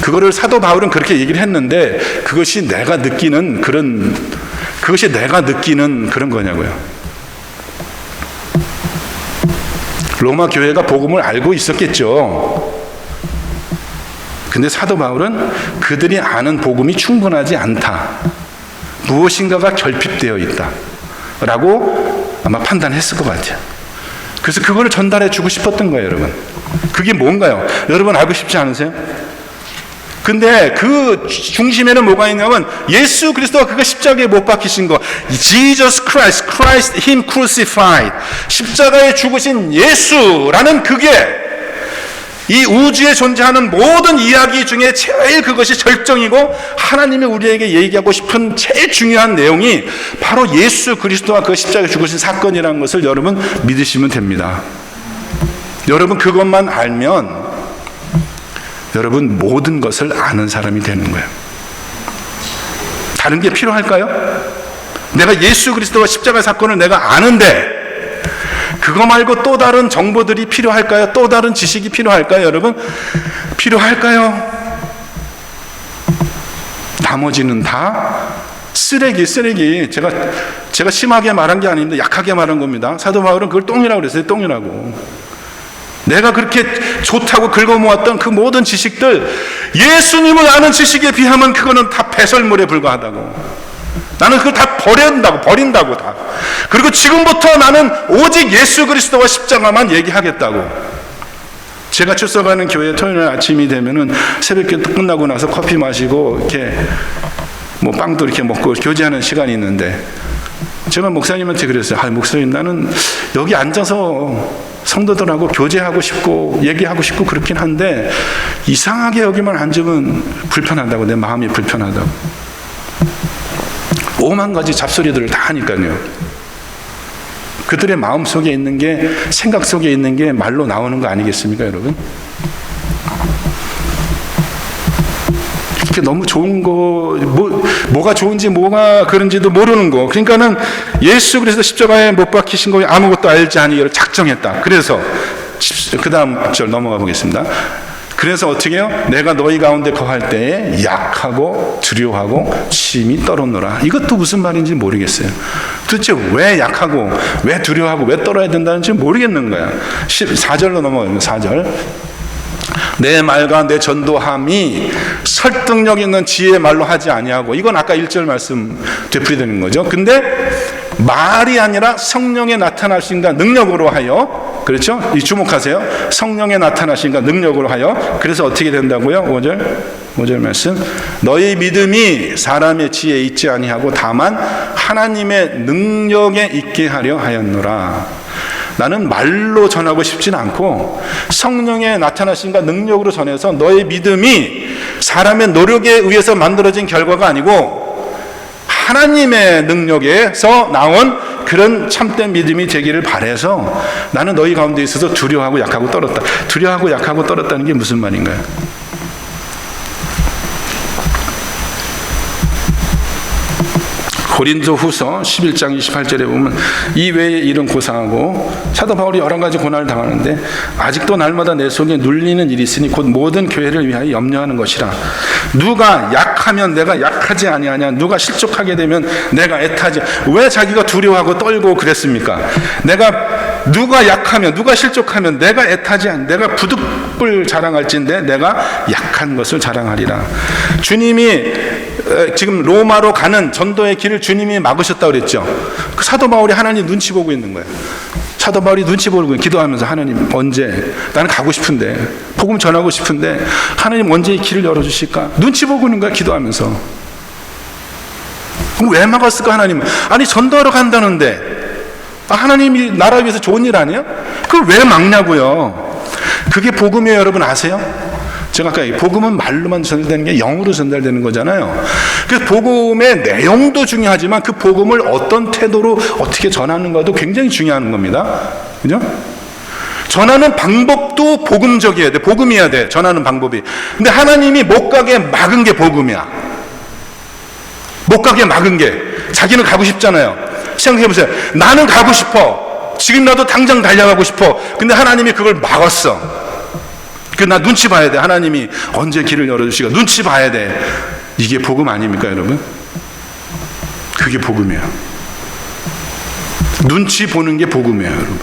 A: 그거를 사도 바울은 그렇게 얘기를 했는데 그것이 내가 느끼는 그런 거냐고요. 로마 교회가 복음을 알고 있었겠죠. 근데 사도 바울은 그들이 아는 복음이 충분하지 않다, 무엇인가가 결핍되어 있다 라고 아마 판단했을 것 같아요. 그래서 그거를 전달해 주고 싶었던 거예요. 여러분, 그게 뭔가요? 여러분 알고 싶지 않으세요? 근데 그 중심에는 뭐가 있냐면 예수 그리스도가 그거 십자가에 못 박히신 거, Jesus Christ, Christ Him crucified, 십자가에 죽으신 예수라는 그게 이 우주에 존재하는 모든 이야기 중에 제일 그것이 절정이고 하나님이 우리에게 얘기하고 싶은 제일 중요한 내용이 바로 예수 그리스도와 그 십자가에 죽으신 사건이라는 것을 여러분 믿으시면 됩니다. 여러분 그것만 알면 여러분 모든 것을 아는 사람이 되는 거예요. 다른 게 필요할까요? 내가 예수 그리스도와 십자가 사건을 내가 아는데 그거 말고 또 다른 정보들이 필요할까요? 또 다른 지식이 필요할까요? 여러분 필요할까요? 나머지는 다 쓰레기. 제가 심하게 말한 게 아닌데 약하게 말한 겁니다. 사도 바울은 그걸 똥이라고 그랬어요. 똥이라고. 내가 그렇게 좋다고 긁어모았던 그 모든 지식들, 예수님을 아는 지식에 비하면 그거는 다 배설물에 불과하다고. 나는 그걸 다 버린다고 다. 그리고 지금부터 나는 오직 예수 그리스도와 십자가만 얘기하겠다고. 제가 출석하는 교회 토요일 아침이 되면은 새벽기도 끝나고 나서 커피 마시고 이렇게 뭐 빵도 이렇게 먹고 교제하는 시간이 있는데 제가 목사님한테 그랬어요. 목사님, 나는 여기 앉아서 성도들하고 교제하고 싶고 얘기하고 싶고 그렇긴 한데 이상하게 여기만 앉으면 불편하다고, 내 마음이 불편하다고. 오만 가지 잡소리들을 다 하니까요. 그들의 마음 속에 있는 게, 생각 속에 있는 게 말로 나오는 거 아니겠습니까, 여러분? 이렇게 너무 좋은 거, 뭐가 좋은지 뭐가 그런지도 모르는 거. 그러니까는 예수 그리스도 십자가에 못 박히신 거 아무것도 알지 아니기를 작정했다. 그래서 그 다음 절 넘어가 보겠습니다. 그래서 어떻게 해요? 내가 너희 가운데 거할 때에 약하고 두려워하고 심히 떨었노라. 이것도 무슨 말인지 모르겠어요. 도대체 왜 약하고 왜 두려워하고 왜 떨어야 된다는지 모르겠는 거야. 4절로 넘어가요. 4절. 내 말과 내 전도함이 설득력 있는 지혜의 말로 하지 아니하고, 이건 아까 1절 말씀 되풀이되는 거죠. 근데 말이 아니라 성령에 나타나신가 능력으로 하여, 그렇죠? 이 주목하세요. 성령에 나타나신가 능력으로 하여. 그래서 어떻게 된다고요? 5절 말씀. 너희 믿음이 사람의 지혜에 있지 아니하고 다만 하나님의 능력에 있게 하려 하였노라. 나는 말로 전하고 싶지는 않고 성령에 나타나신가 능력으로 전해서 너의 믿음이 사람의 노력에 의해서 만들어진 결과가 아니고 하나님의 능력에서 나온 그런 참된 믿음이 되기를 바라서 나는 너희 가운데 있어서 두려워하고 약하고 떨었다. 두려워하고 약하고 떨었다는 게 무슨 말인가요? 고린도후서 11장 28절에 보면 이 외에 일은 고상하고 사도 바울이 여러 가지 고난을 당하는데 아직도 날마다 내 속에 눌리는 일이 있으니 곧 모든 교회를 위하여 염려하는 것이라. 누가 약하면 내가 약하지 아니하냐, 누가 실족하게 되면 내가 애타지. 왜 자기가 두려워하고 떨고 그랬습니까? 누가 약하면, 누가 실족하면 내가 애타지 않, 내가 부득불 자랑할진대 내가 약한 것을 자랑하리라. 주님이 지금 로마로 가는 전도의 길을 주님이 막으셨다고 그랬죠. 그 사도 바울이 하나님 눈치 보고 있는 거예요. 사도 바울이 눈치 보고 기도하면서 하나님 언제, 나는 가고 싶은데, 복음 전하고 싶은데 하나님 언제 이 길을 열어주실까? 눈치 보고 있는 거야, 기도하면서. 그럼 왜 막았을까 하나님은? 아니 전도하러 간다는데, 하나님이 나라 위해서 좋은 일 아니에요? 그걸 왜 막냐고요. 그게 복음이에요. 여러분 아세요? 제가 아까 복음은 말로만 전달되는 게 영으로 전달되는 거잖아요. 그래서 복음의 내용도 중요하지만 그 복음을 어떤 태도로 어떻게 전하는가도 굉장히 중요한 겁니다. 그죠? 전하는 방법도 복음적이어야 돼. 복음이어야 돼. 전하는 방법이. 근데 하나님이 못 가게 막은 게 복음이야. 못 가게 막은 게. 자기는 가고 싶잖아요. 생각해보세요. 나는 가고 싶어. 지금 나도 당장 달려가고 싶어. 근데 하나님이 그걸 막았어. 나 눈치 봐야 돼. 하나님이 언제 길을 열어주시고 눈치 봐야 돼. 이게 복음 아닙니까 여러분? 그게 복음이에요. 눈치 보는 게 복음이에요 여러분.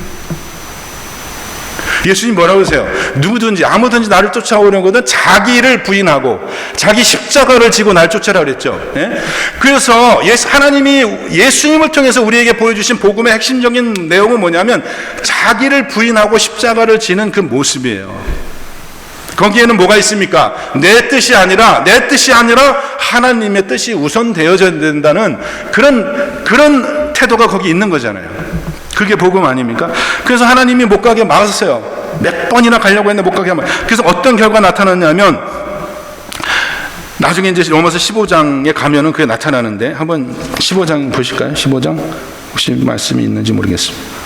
A: 예수님 뭐라고 하세요? 누구든지 아무든지 나를 쫓아오려거든 자기를 부인하고 자기 십자가를 지고 날 쫓아라 그랬죠. 예? 그래서 하나님이 예수님을 통해서 우리에게 보여주신 복음의 핵심적인 내용은 뭐냐면 자기를 부인하고 십자가를 지는 그 모습이에요. 거기에는 뭐가 있습니까? 내 뜻이 아니라 하나님의 뜻이 우선되어져야 된다는 그런 태도가 거기 있는 거잖아요. 그게 복음 아닙니까? 그래서 하나님이 못 가게 막았어요. 몇 번이나 가려고 했는데 못 가게 하면. 그래서 어떤 결과가 나타났냐면 나중에 이제 로마서 15장에 가면은 그게 나타나는데 한번 15장 보실까요? 15장 혹시 말씀이 있는지 모르겠습니다.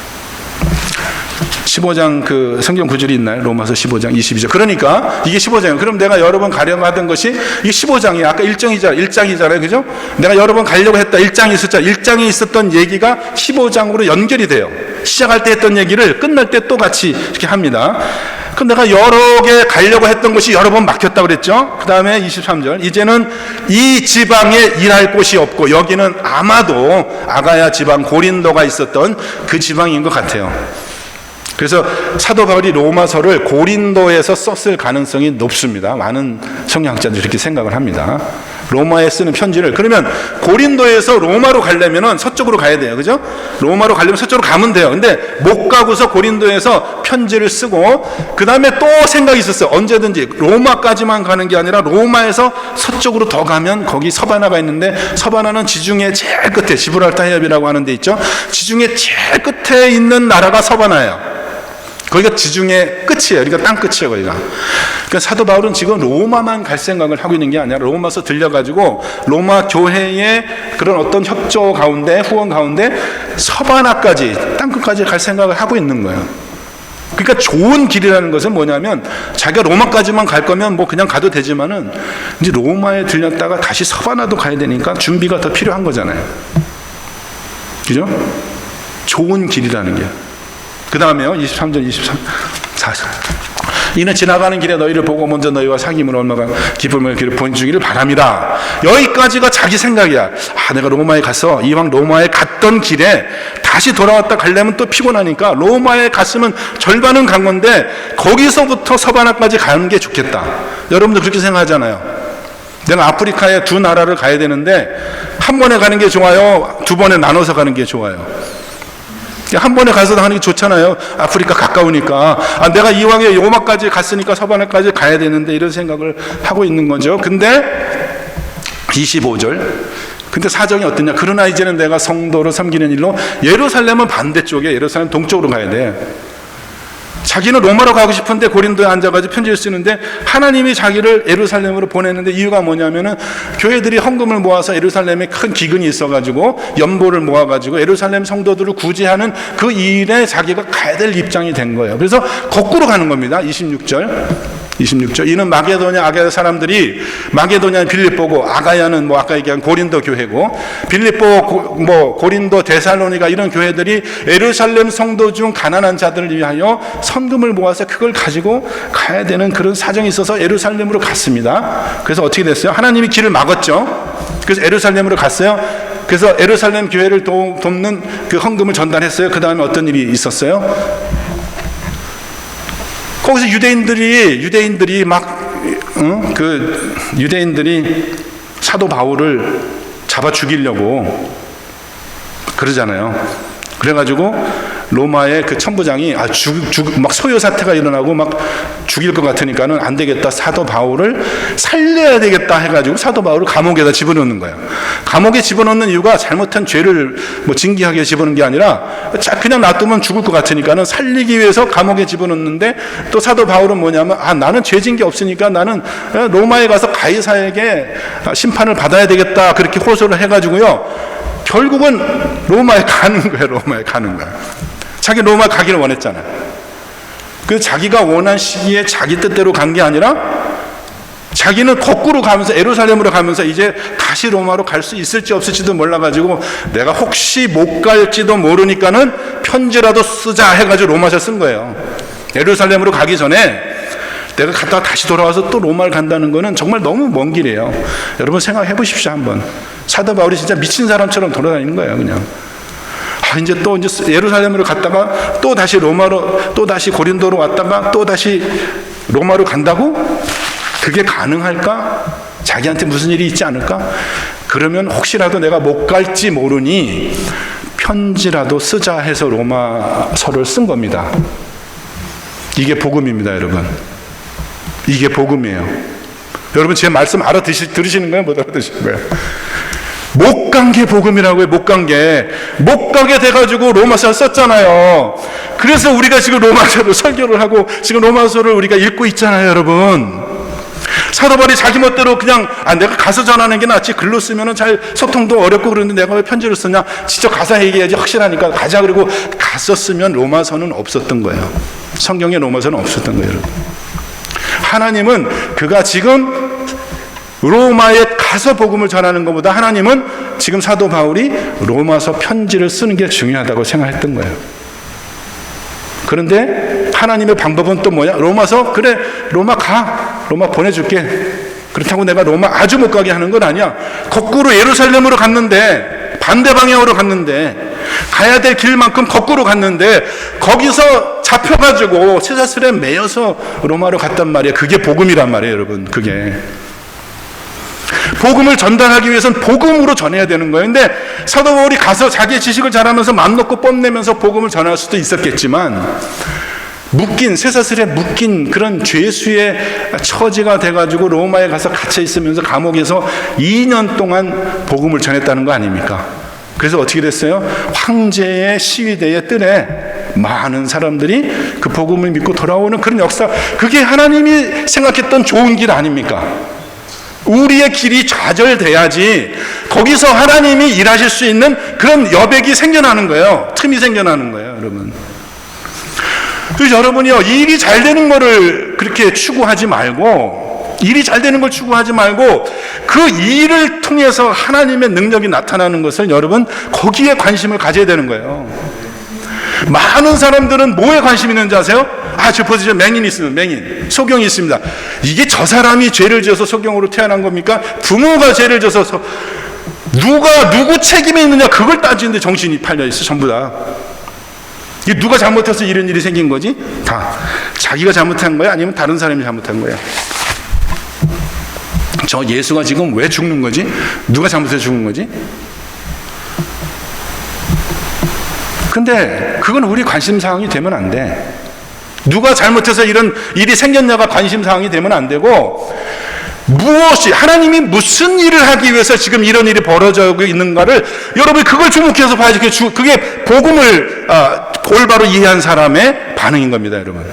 A: 15장 그 성경 구절이 있나요? 로마서 15장 22절. 그러니까 이게 15장이에요. 그럼 내가 여러 번 가려고 하던 것이 이게 15장이에요. 아까 1장이잖아요. 그죠? 내가 여러 번 가려고 했다. 1장이 있었잖아요. 1장에 있었던 얘기가 15장으로 연결이 돼요. 시작할 때 했던 얘기를 끝날 때 또 같이 이렇게 합니다. 그럼 내가 여러 개 가려고 했던 것이 여러 번 막혔다고 그랬죠? 그 다음에 23절. 이제는 이 지방에 일할 곳이 없고 여기는 아마도 아가야 지방 고린도가 있었던 그 지방인 것 같아요. 그래서 사도 바울이 로마서를 고린도에서 썼을 가능성이 높습니다. 많은 성경학자들이 그렇게 생각을 합니다. 로마에 쓰는 편지를. 그러면 고린도에서 로마로 가려면 서쪽으로 가야 돼요. 그죠? 로마로 가려면 서쪽으로 가면 돼요. 근데 못 가고서 고린도에서 편지를 쓰고 그 다음에 또 생각이 있었어요. 언제든지 로마까지만 가는 게 아니라 로마에서 서쪽으로 더 가면 거기 서바나가 있는데 서바나는 지중해 제일 끝에 지브랄타 해협이라고 하는 데 있죠. 지중해 제일 끝에 있는 나라가 서바나예요. 거기가 지중해 끝이에요. 그러니까 땅 끝이에요, 거기가. 그러니까 사도 바울은 지금 로마만 갈 생각을 하고 있는 게 아니라 로마서 들려가지고 로마 교회의 그런 어떤 협조 가운데, 후원 가운데 서바나까지, 땅 끝까지 갈 생각을 하고 있는 거예요. 그러니까 좋은 길이라는 것은 뭐냐면 자기가 로마까지만 갈 거면 뭐 그냥 가도 되지만은 이제 로마에 들렸다가 다시 서바나도 가야 되니까 준비가 더 필요한 거잖아요. 그죠? 좋은 길이라는 게. 그 다음에요. 23절, 24절. 이는 지나가는 길에 너희를 보고 먼저 너희와 사귐으로 얼마나 기쁨을 길을 보내주기를 바랍니다. 여기까지가 자기 생각이야. 내가 로마에 가서 이왕 로마에 갔던 길에 다시 돌아왔다 가려면 또 피곤하니까 로마에 갔으면 절반은 간 건데 거기서부터 서바나까지 가는 게 좋겠다. 여러분도 그렇게 생각하잖아요. 내가 아프리카에 두 나라를 가야 되는데 한 번에 가는 게 좋아요? 두 번에 나눠서 가는 게 좋아요? 한 번에 가서 하는 게 좋잖아요. 아프리카 가까우니까. 내가 이왕에 로마까지 갔으니까 서바나까지 가야 되는데 이런 생각을 하고 있는 거죠. 근데 25절. 근데 사정이 어떠냐? 그러나 이제는 내가 성도를 섬기는 일로 예루살렘은 반대쪽에 예루살렘 동쪽으로 가야 돼. 자기는 로마로 가고 싶은데 고린도에 앉아가지고 편지를 쓰는데 하나님이 자기를 예루살렘으로 보냈는데 이유가 뭐냐면은 교회들이 헌금을 모아서 예루살렘에 큰 기근이 있어가지고 연보를 모아가지고 예루살렘 성도들을 구제하는 그 일에 자기가 가야 될 입장이 된 거예요. 그래서 거꾸로 가는 겁니다. 26절 이는 마게도냐 아가야 사람들이 마게도냐는 빌립보고 아가야는 뭐 아까 얘기한 고린도 교회고 빌립보 뭐 고린도 데살로니가 이런 교회들이 예루살렘 성도 중 가난한 자들을 위하여 헌금을 모아서 그걸 가지고 가야 되는 그런 사정이 있어서 예루살렘으로 갔습니다. 그래서 어떻게 됐어요? 하나님이 길을 막았죠. 그래서 예루살렘으로 갔어요. 그래서 예루살렘 교회를 돕는 그 헌금을 전달했어요. 그 다음에 어떤 일이 있었어요? 거기서 유대인들이 유대인들이 사도 바울을 잡아 죽이려고 그러잖아요. 그래가지고 로마의 그 천부장이 막 소요 사태가 일어나고 막 죽일 것 같으니까는 안 되겠다. 사도 바울을 살려야 되겠다 해가지고 사도 바울을 감옥에다 집어넣는 거예요. 감옥에 집어넣는 이유가 잘못한 죄를 뭐 징계하게 집어넣는 게 아니라 그냥 놔두면 죽을 것 같으니까는 살리기 위해서 감옥에 집어넣는데 또 사도 바울은 뭐냐면 나는 죄 진 게 없으니까 나는 로마에 가서 가이사에게 심판을 받아야 되겠다 그렇게 호소를 해가지고요. 결국은 로마에 가는 거예요. 자기 로마 가기를 원했잖아요. 그래서 자기가 원한 시기에 자기 뜻대로 간 게 아니라 자기는 거꾸로 가면서 예루살렘으로 가면서 이제 다시 로마로 갈 수 있을지 없을지도 몰라가지고 내가 혹시 못 갈지도 모르니까는 편지라도 쓰자 해가지고 로마서 쓴 거예요. 예루살렘으로 가기 전에 내가 갔다가 다시 돌아와서 또 로마를 간다는 거는 정말 너무 먼 길이에요. 여러분 생각해 보십시오 한번. 사도 바울이 진짜 미친 사람처럼 돌아다니는 거예요. 그냥 이제 예루살렘으로 갔다가 또 다시 로마로 또 다시 고린도로 왔다가 또 다시 로마로 간다고? 그게 가능할까? 자기한테 무슨 일이 있지 않을까? 그러면 혹시라도 내가 못 갈지 모르니 편지라도 쓰자 해서 로마서를 쓴 겁니다. 이게 복음입니다, 여러분. 이게 복음이에요. 여러분 제 말씀 들으시는 거예요? 못 알아들으시는 거예요? 못 간 게 복음이라고요. 못 가게 돼가지고 로마서를 썼잖아요. 그래서 우리가 지금 로마서를 설교를 하고 지금 로마서를 우리가 읽고 있잖아요, 여러분. 사도 바울이 자기 멋대로 그냥 내가 가서 전하는 게 낫지 글로 쓰면은 잘 소통도 어렵고 그러는데 내가 왜 편지를 쓰냐, 직접 가서 얘기해야지 확실하니까 가자. 그리고 갔었으면 로마서는 없었던 거예요. 성경에 로마서는 없었던 거예요, 여러분. 하나님은 그가 지금 로마에 가서 복음을 전하는 것보다 하나님은 지금 사도 바울이 로마서 편지를 쓰는 게 중요하다고 생각했던 거예요. 그런데 하나님의 방법은 또 뭐냐? 로마서 그래 로마 가, 로마 보내줄게. 그렇다고 내가 로마 아주 못 가게 하는 건 아니야. 거꾸로 예루살렘으로 갔는데, 반대 방향으로 갔는데, 가야 될 길만큼 거꾸로 갔는데 거기서 잡혀가지고 쇠사슬에 매여서 로마로 갔단 말이에요. 그게 복음이란 말이에요, 여러분. 그게 복음을 전달하기 위해서는 복음으로 전해야 되는 거예요. 근데 사도 바울이 가서 자기의 지식을 잘하면서 맘 놓고 뽐내면서 복음을 전할 수도 있었겠지만 쇠사슬에 묶인 그런 죄수의 처지가 돼가지고 로마에 가서 갇혀 있으면서 감옥에서 2년 동안 복음을 전했다는 거 아닙니까? 그래서 어떻게 됐어요? 황제의 시위대의 뜰에 많은 사람들이 그 복음을 믿고 돌아오는 그런 역사, 그게 하나님이 생각했던 좋은 길 아닙니까? 우리의 길이 좌절돼야지 거기서 하나님이 일하실 수 있는 그런 여백이 생겨나는 거예요. 틈이 생겨나는 거예요, 여러분. 그래서 여러분이요, 일이 잘 되는 거를 그렇게 추구하지 말고, 일이 잘 되는 걸 추구하지 말고 그 일을 통해서 하나님의 능력이 나타나는 것을 여러분 거기에 관심을 가져야 되는 거예요. 많은 사람들은 뭐에 관심 있는지 아세요? 저 보세요, 맹인이 있으면 맹인, 소경이 있습니다. 이게 저 사람이 죄를 지어서 소경으로 태어난 겁니까? 부모가 죄를 지어서 누구 책임이 있느냐, 그걸 따지는데 정신이 팔려 있어. 전부 다 이게 누가 잘못해서 이런 일이 생긴 거지? 다 자기가 잘못한 거야? 아니면 다른 사람이 잘못한 거야? 저 예수가 지금 왜 죽는 거지? 누가 잘못해서 죽는 거지? 근데 그건 우리 관심사항이 되면 안 돼. 누가 잘못해서 이런 일이 생겼냐가 관심사항이 되면 안 되고, 무엇이, 하나님이 무슨 일을 하기 위해서 지금 이런 일이 벌어지고 있는가를 여러분이 그걸 주목해서 봐야지. 그게 복음을 올바로 이해한 사람의 반응인 겁니다, 여러분.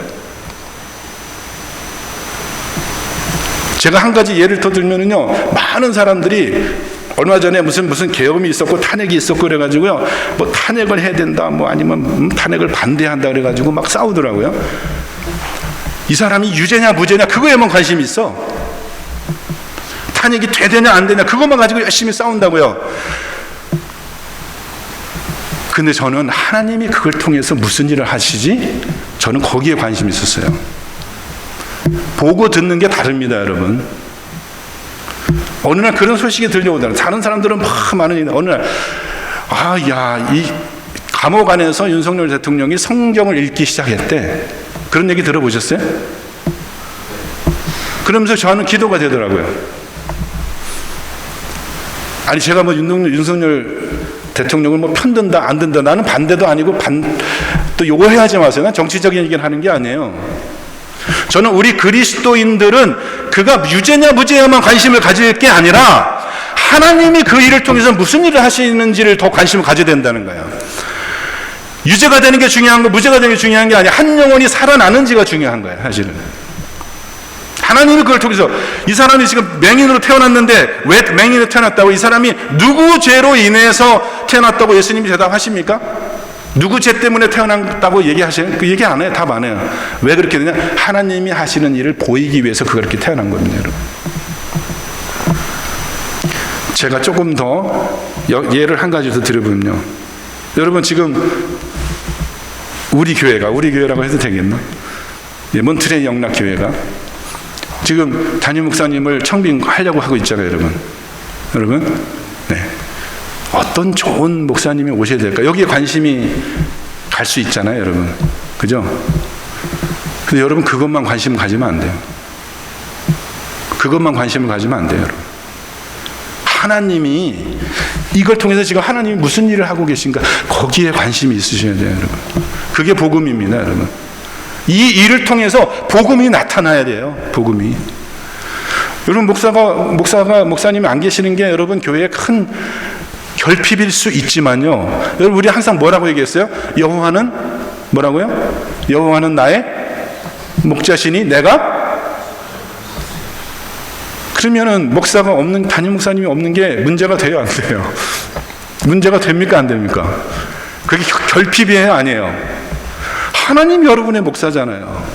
A: 제가 한 가지 예를 더 들면은요, 많은 사람들이 얼마 전에 무슨 계엄이 있었고 탄핵이 있었고 그래가지고요, 뭐 탄핵을 해야 된다, 뭐 아니면 탄핵을 반대한다 그래가지고 막 싸우더라고요. 이 사람이 유죄냐 무죄냐 그거에만 관심이 있어. 탄핵이 되냐 안 되냐 그것만 가지고 열심히 싸운다고요. 근데 저는 하나님이 그걸 통해서 무슨 일을 하시지? 저는 거기에 관심이 있었어요. 보고 듣는 게 다릅니다, 여러분. 어느 날 그런 소식이 들려오더라고요. 다른 사람들은 막 많은, 어느 날, 이 감옥 안에서 윤석열 대통령이 성경을 읽기 시작했대. 그런 얘기 들어보셨어요? 그러면서 저는 기도가 되더라고요. 아니, 제가 뭐 윤석열 대통령을 뭐 편든다, 안 든다. 나는 반대도 아니고 또 요거 해야지 마세요. 난 정치적인 얘기를 하는 게 아니에요. 저는 우리 그리스도인들은 그가 유죄냐 무죄냐만 관심을 가질 게 아니라 하나님이 그 일을 통해서 무슨 일을 하시는지를 더 관심을 가져야 된다는 거예요. 유죄가 되는 게 중요한 거, 무죄가 되는 게 중요한 게 아니라 한 영혼이 살아나는지가 중요한 거예요, 사실은. 하나님이 그걸 통해서 이 사람이 지금 맹인으로 태어났는데 왜 맹인으로 태어났다고, 이 사람이 누구 죄로 인해서 태어났다고 예수님이 대답하십니까? 누구 죄 때문에 태어났다고 얘기하셔요? 그 얘기 안 해요. 답 안 해요. 왜 그렇게 되냐? 하나님이 하시는 일을 보이기 위해서 그렇게 태어난 겁니다, 여러분. 제가 조금 더 예를 한 가지 더 드려보면요. 여러분, 지금 우리 교회라고 해도 되겠나? 몬트레이 영락교회가 지금 담임 목사님을 청빙하려고 하고 있잖아요, 여러분. 네. 어떤 좋은 목사님이 오셔야 될까? 여기에 관심이 갈 수 있잖아요, 여러분. 그죠? 근데 여러분, 그것만 관심 가지면 안 돼요. 그것만 관심을 가지면 안 돼요, 여러분. 하나님이 이걸 통해서 지금 하나님이 무슨 일을 하고 계신가, 거기에 관심이 있으셔야 돼요, 여러분. 그게 복음입니다, 여러분. 이 일을 통해서 복음이 나타나야 돼요, 복음이. 여러분, 목사님이 안 계시는 게 여러분 교회의 큰 결핍일 수 있지만요. 여러분, 우리 항상 뭐라고 얘기했어요? 여호와는 뭐라고요? 여호와는 나의 목자시니 내가. 그러면은 담임 목사님이 없는 게 문제가 돼요, 안 돼요? 문제가 됩니까, 안 됩니까? 그게 결핍이에요, 아니에요? 하나님 여러분의 목사잖아요.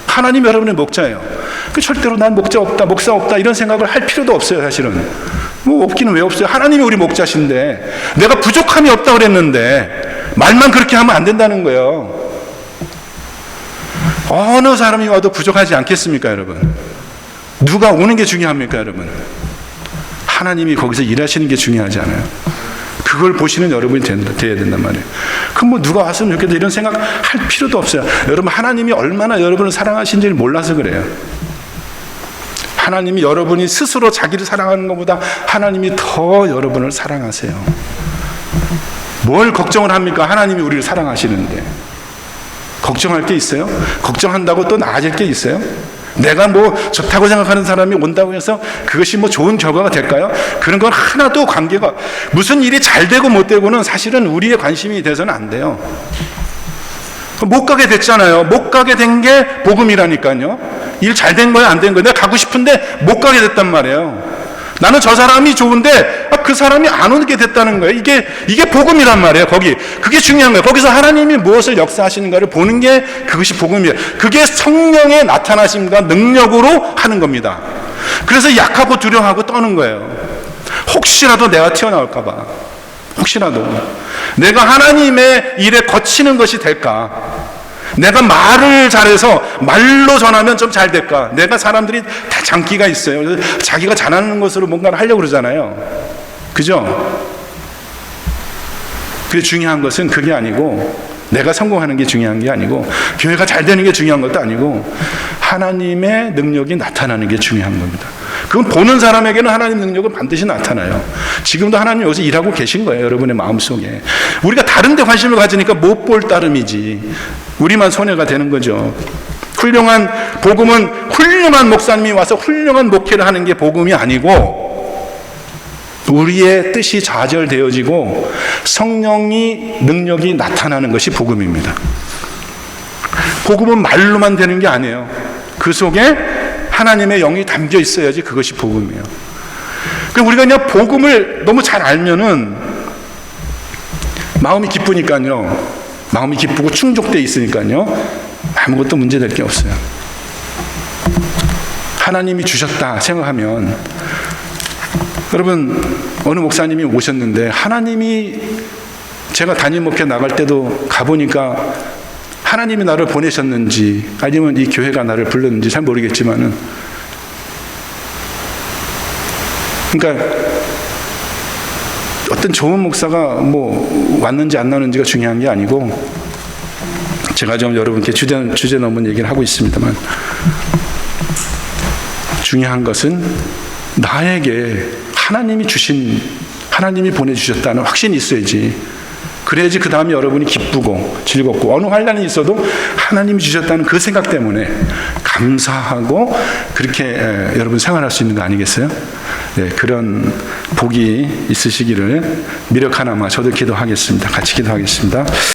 A: 하나님 여러분의 목자예요. 절대로 난 목사 없다 이런 생각을 할 필요도 없어요, 사실은. 뭐 없기는 왜 없어요? 하나님이 우리 목자신데 내가 부족함이 없다 그랬는데 말만 그렇게 하면 안 된다는 거예요. 어느 사람이 와도 부족하지 않겠습니까, 여러분? 누가 오는 게 중요합니까, 여러분? 하나님이 거기서 일하시는 게 중요하지 않아요? 그걸 보시는 여러분이 돼야 된단 말이에요. 그럼 뭐 누가 왔으면 좋겠다 이런 생각 할 필요도 없어요. 여러분, 하나님이 얼마나 여러분을 사랑하신지를 몰라서 그래요. 하나님이 여러분이 스스로 자기를 사랑하는 것보다 하나님이 더 여러분을 사랑하세요. 뭘 걱정을 합니까? 하나님이 우리를 사랑하시는데. 걱정할 게 있어요? 걱정한다고 또 나아질 게 있어요? 내가 뭐 좋다고 생각하는 사람이 온다고 해서 그것이 뭐 좋은 결과가 될까요? 그런 건 하나도 관계가, 무슨 일이 잘 되고 못 되고는 사실은 우리의 관심이 돼서는 안 돼요. 못 가게 됐잖아요. 못 가게 된 게 복음이라니까요. 일 잘 된 거야, 안 된 거야? 내가 가고 싶은데 못 가게 됐단 말이에요. 나는 저 사람이 좋은데 그 사람이 안 오게 됐다는 거예요. 이게 복음이란 말이에요. 그게 중요한 거예요. 거기서 하나님이 무엇을 역사하시는가를 보는 게 그것이 복음이에요. 그게 성령의 나타나심과 능력으로 하는 겁니다. 그래서 약하고 두려워하고 떠는 거예요. 혹시라도 내가 튀어나올까 봐. 혹시라도 내가 하나님의 일에 거치는 것이 될까? 내가 말을 잘해서 말로 전하면 좀 잘 될까? 내가 사람들이 다 장기가 있어요. 자기가 잘하는 것으로 뭔가를 하려고 그러잖아요. 그죠? 그게 중요한 것은 그게 아니고, 내가 성공하는 게 중요한 게 아니고, 교회가 잘 되는 게 중요한 것도 아니고, 하나님의 능력이 나타나는 게 중요한 겁니다. 그건 보는 사람에게는 하나님 능력은 반드시 나타나요. 지금도 하나님 여기서 일하고 계신 거예요, 여러분의 마음속에. 우리가 다른 데 관심을 가지니까 못 볼 따름이지, 우리만 손해가 되는 거죠. 훌륭한 복음은 훌륭한 목사님이 와서 훌륭한 목회를 하는 게 복음이 아니고, 우리의 뜻이 좌절되어지고 성령이 능력이 나타나는 것이 복음입니다. 복음은 말로만 되는 게 아니에요. 그 속에 하나님의 영이 담겨 있어야지 그것이 복음이에요. 그럼 우리가 그냥 복음을 너무 잘 알면은 마음이 기쁘니까요. 마음이 기쁘고 충족되어 있으니까요. 아무것도 문제될 게 없어요. 하나님이 주셨다 생각하면, 여러분 어느 목사님이 오셨는데 하나님이, 제가 담임 목회 나갈 때도 가보니까 하나님이 나를 보내셨는지 아니면 이 교회가 나를 불렀는지 잘 모르겠지만은, 그러니까 어떤 좋은 목사가 뭐 왔는지 안 나는지가 중요한 게 아니고, 제가 좀 여러분께 주제 넘은 얘기를 하고 있습니다만, 중요한 것은 나에게 하나님이 보내주셨다는 확신이 있어야지. 그래야지 그 다음에 여러분이 기쁘고 즐겁고, 어느 환난이 있어도 하나님이 주셨다는 그 생각 때문에 감사하고 그렇게 여러분 생활할 수 있는 거 아니겠어요? 네, 그런 복이 있으시기를 미력 하나마 저도 기도하겠습니다. 같이 기도하겠습니다.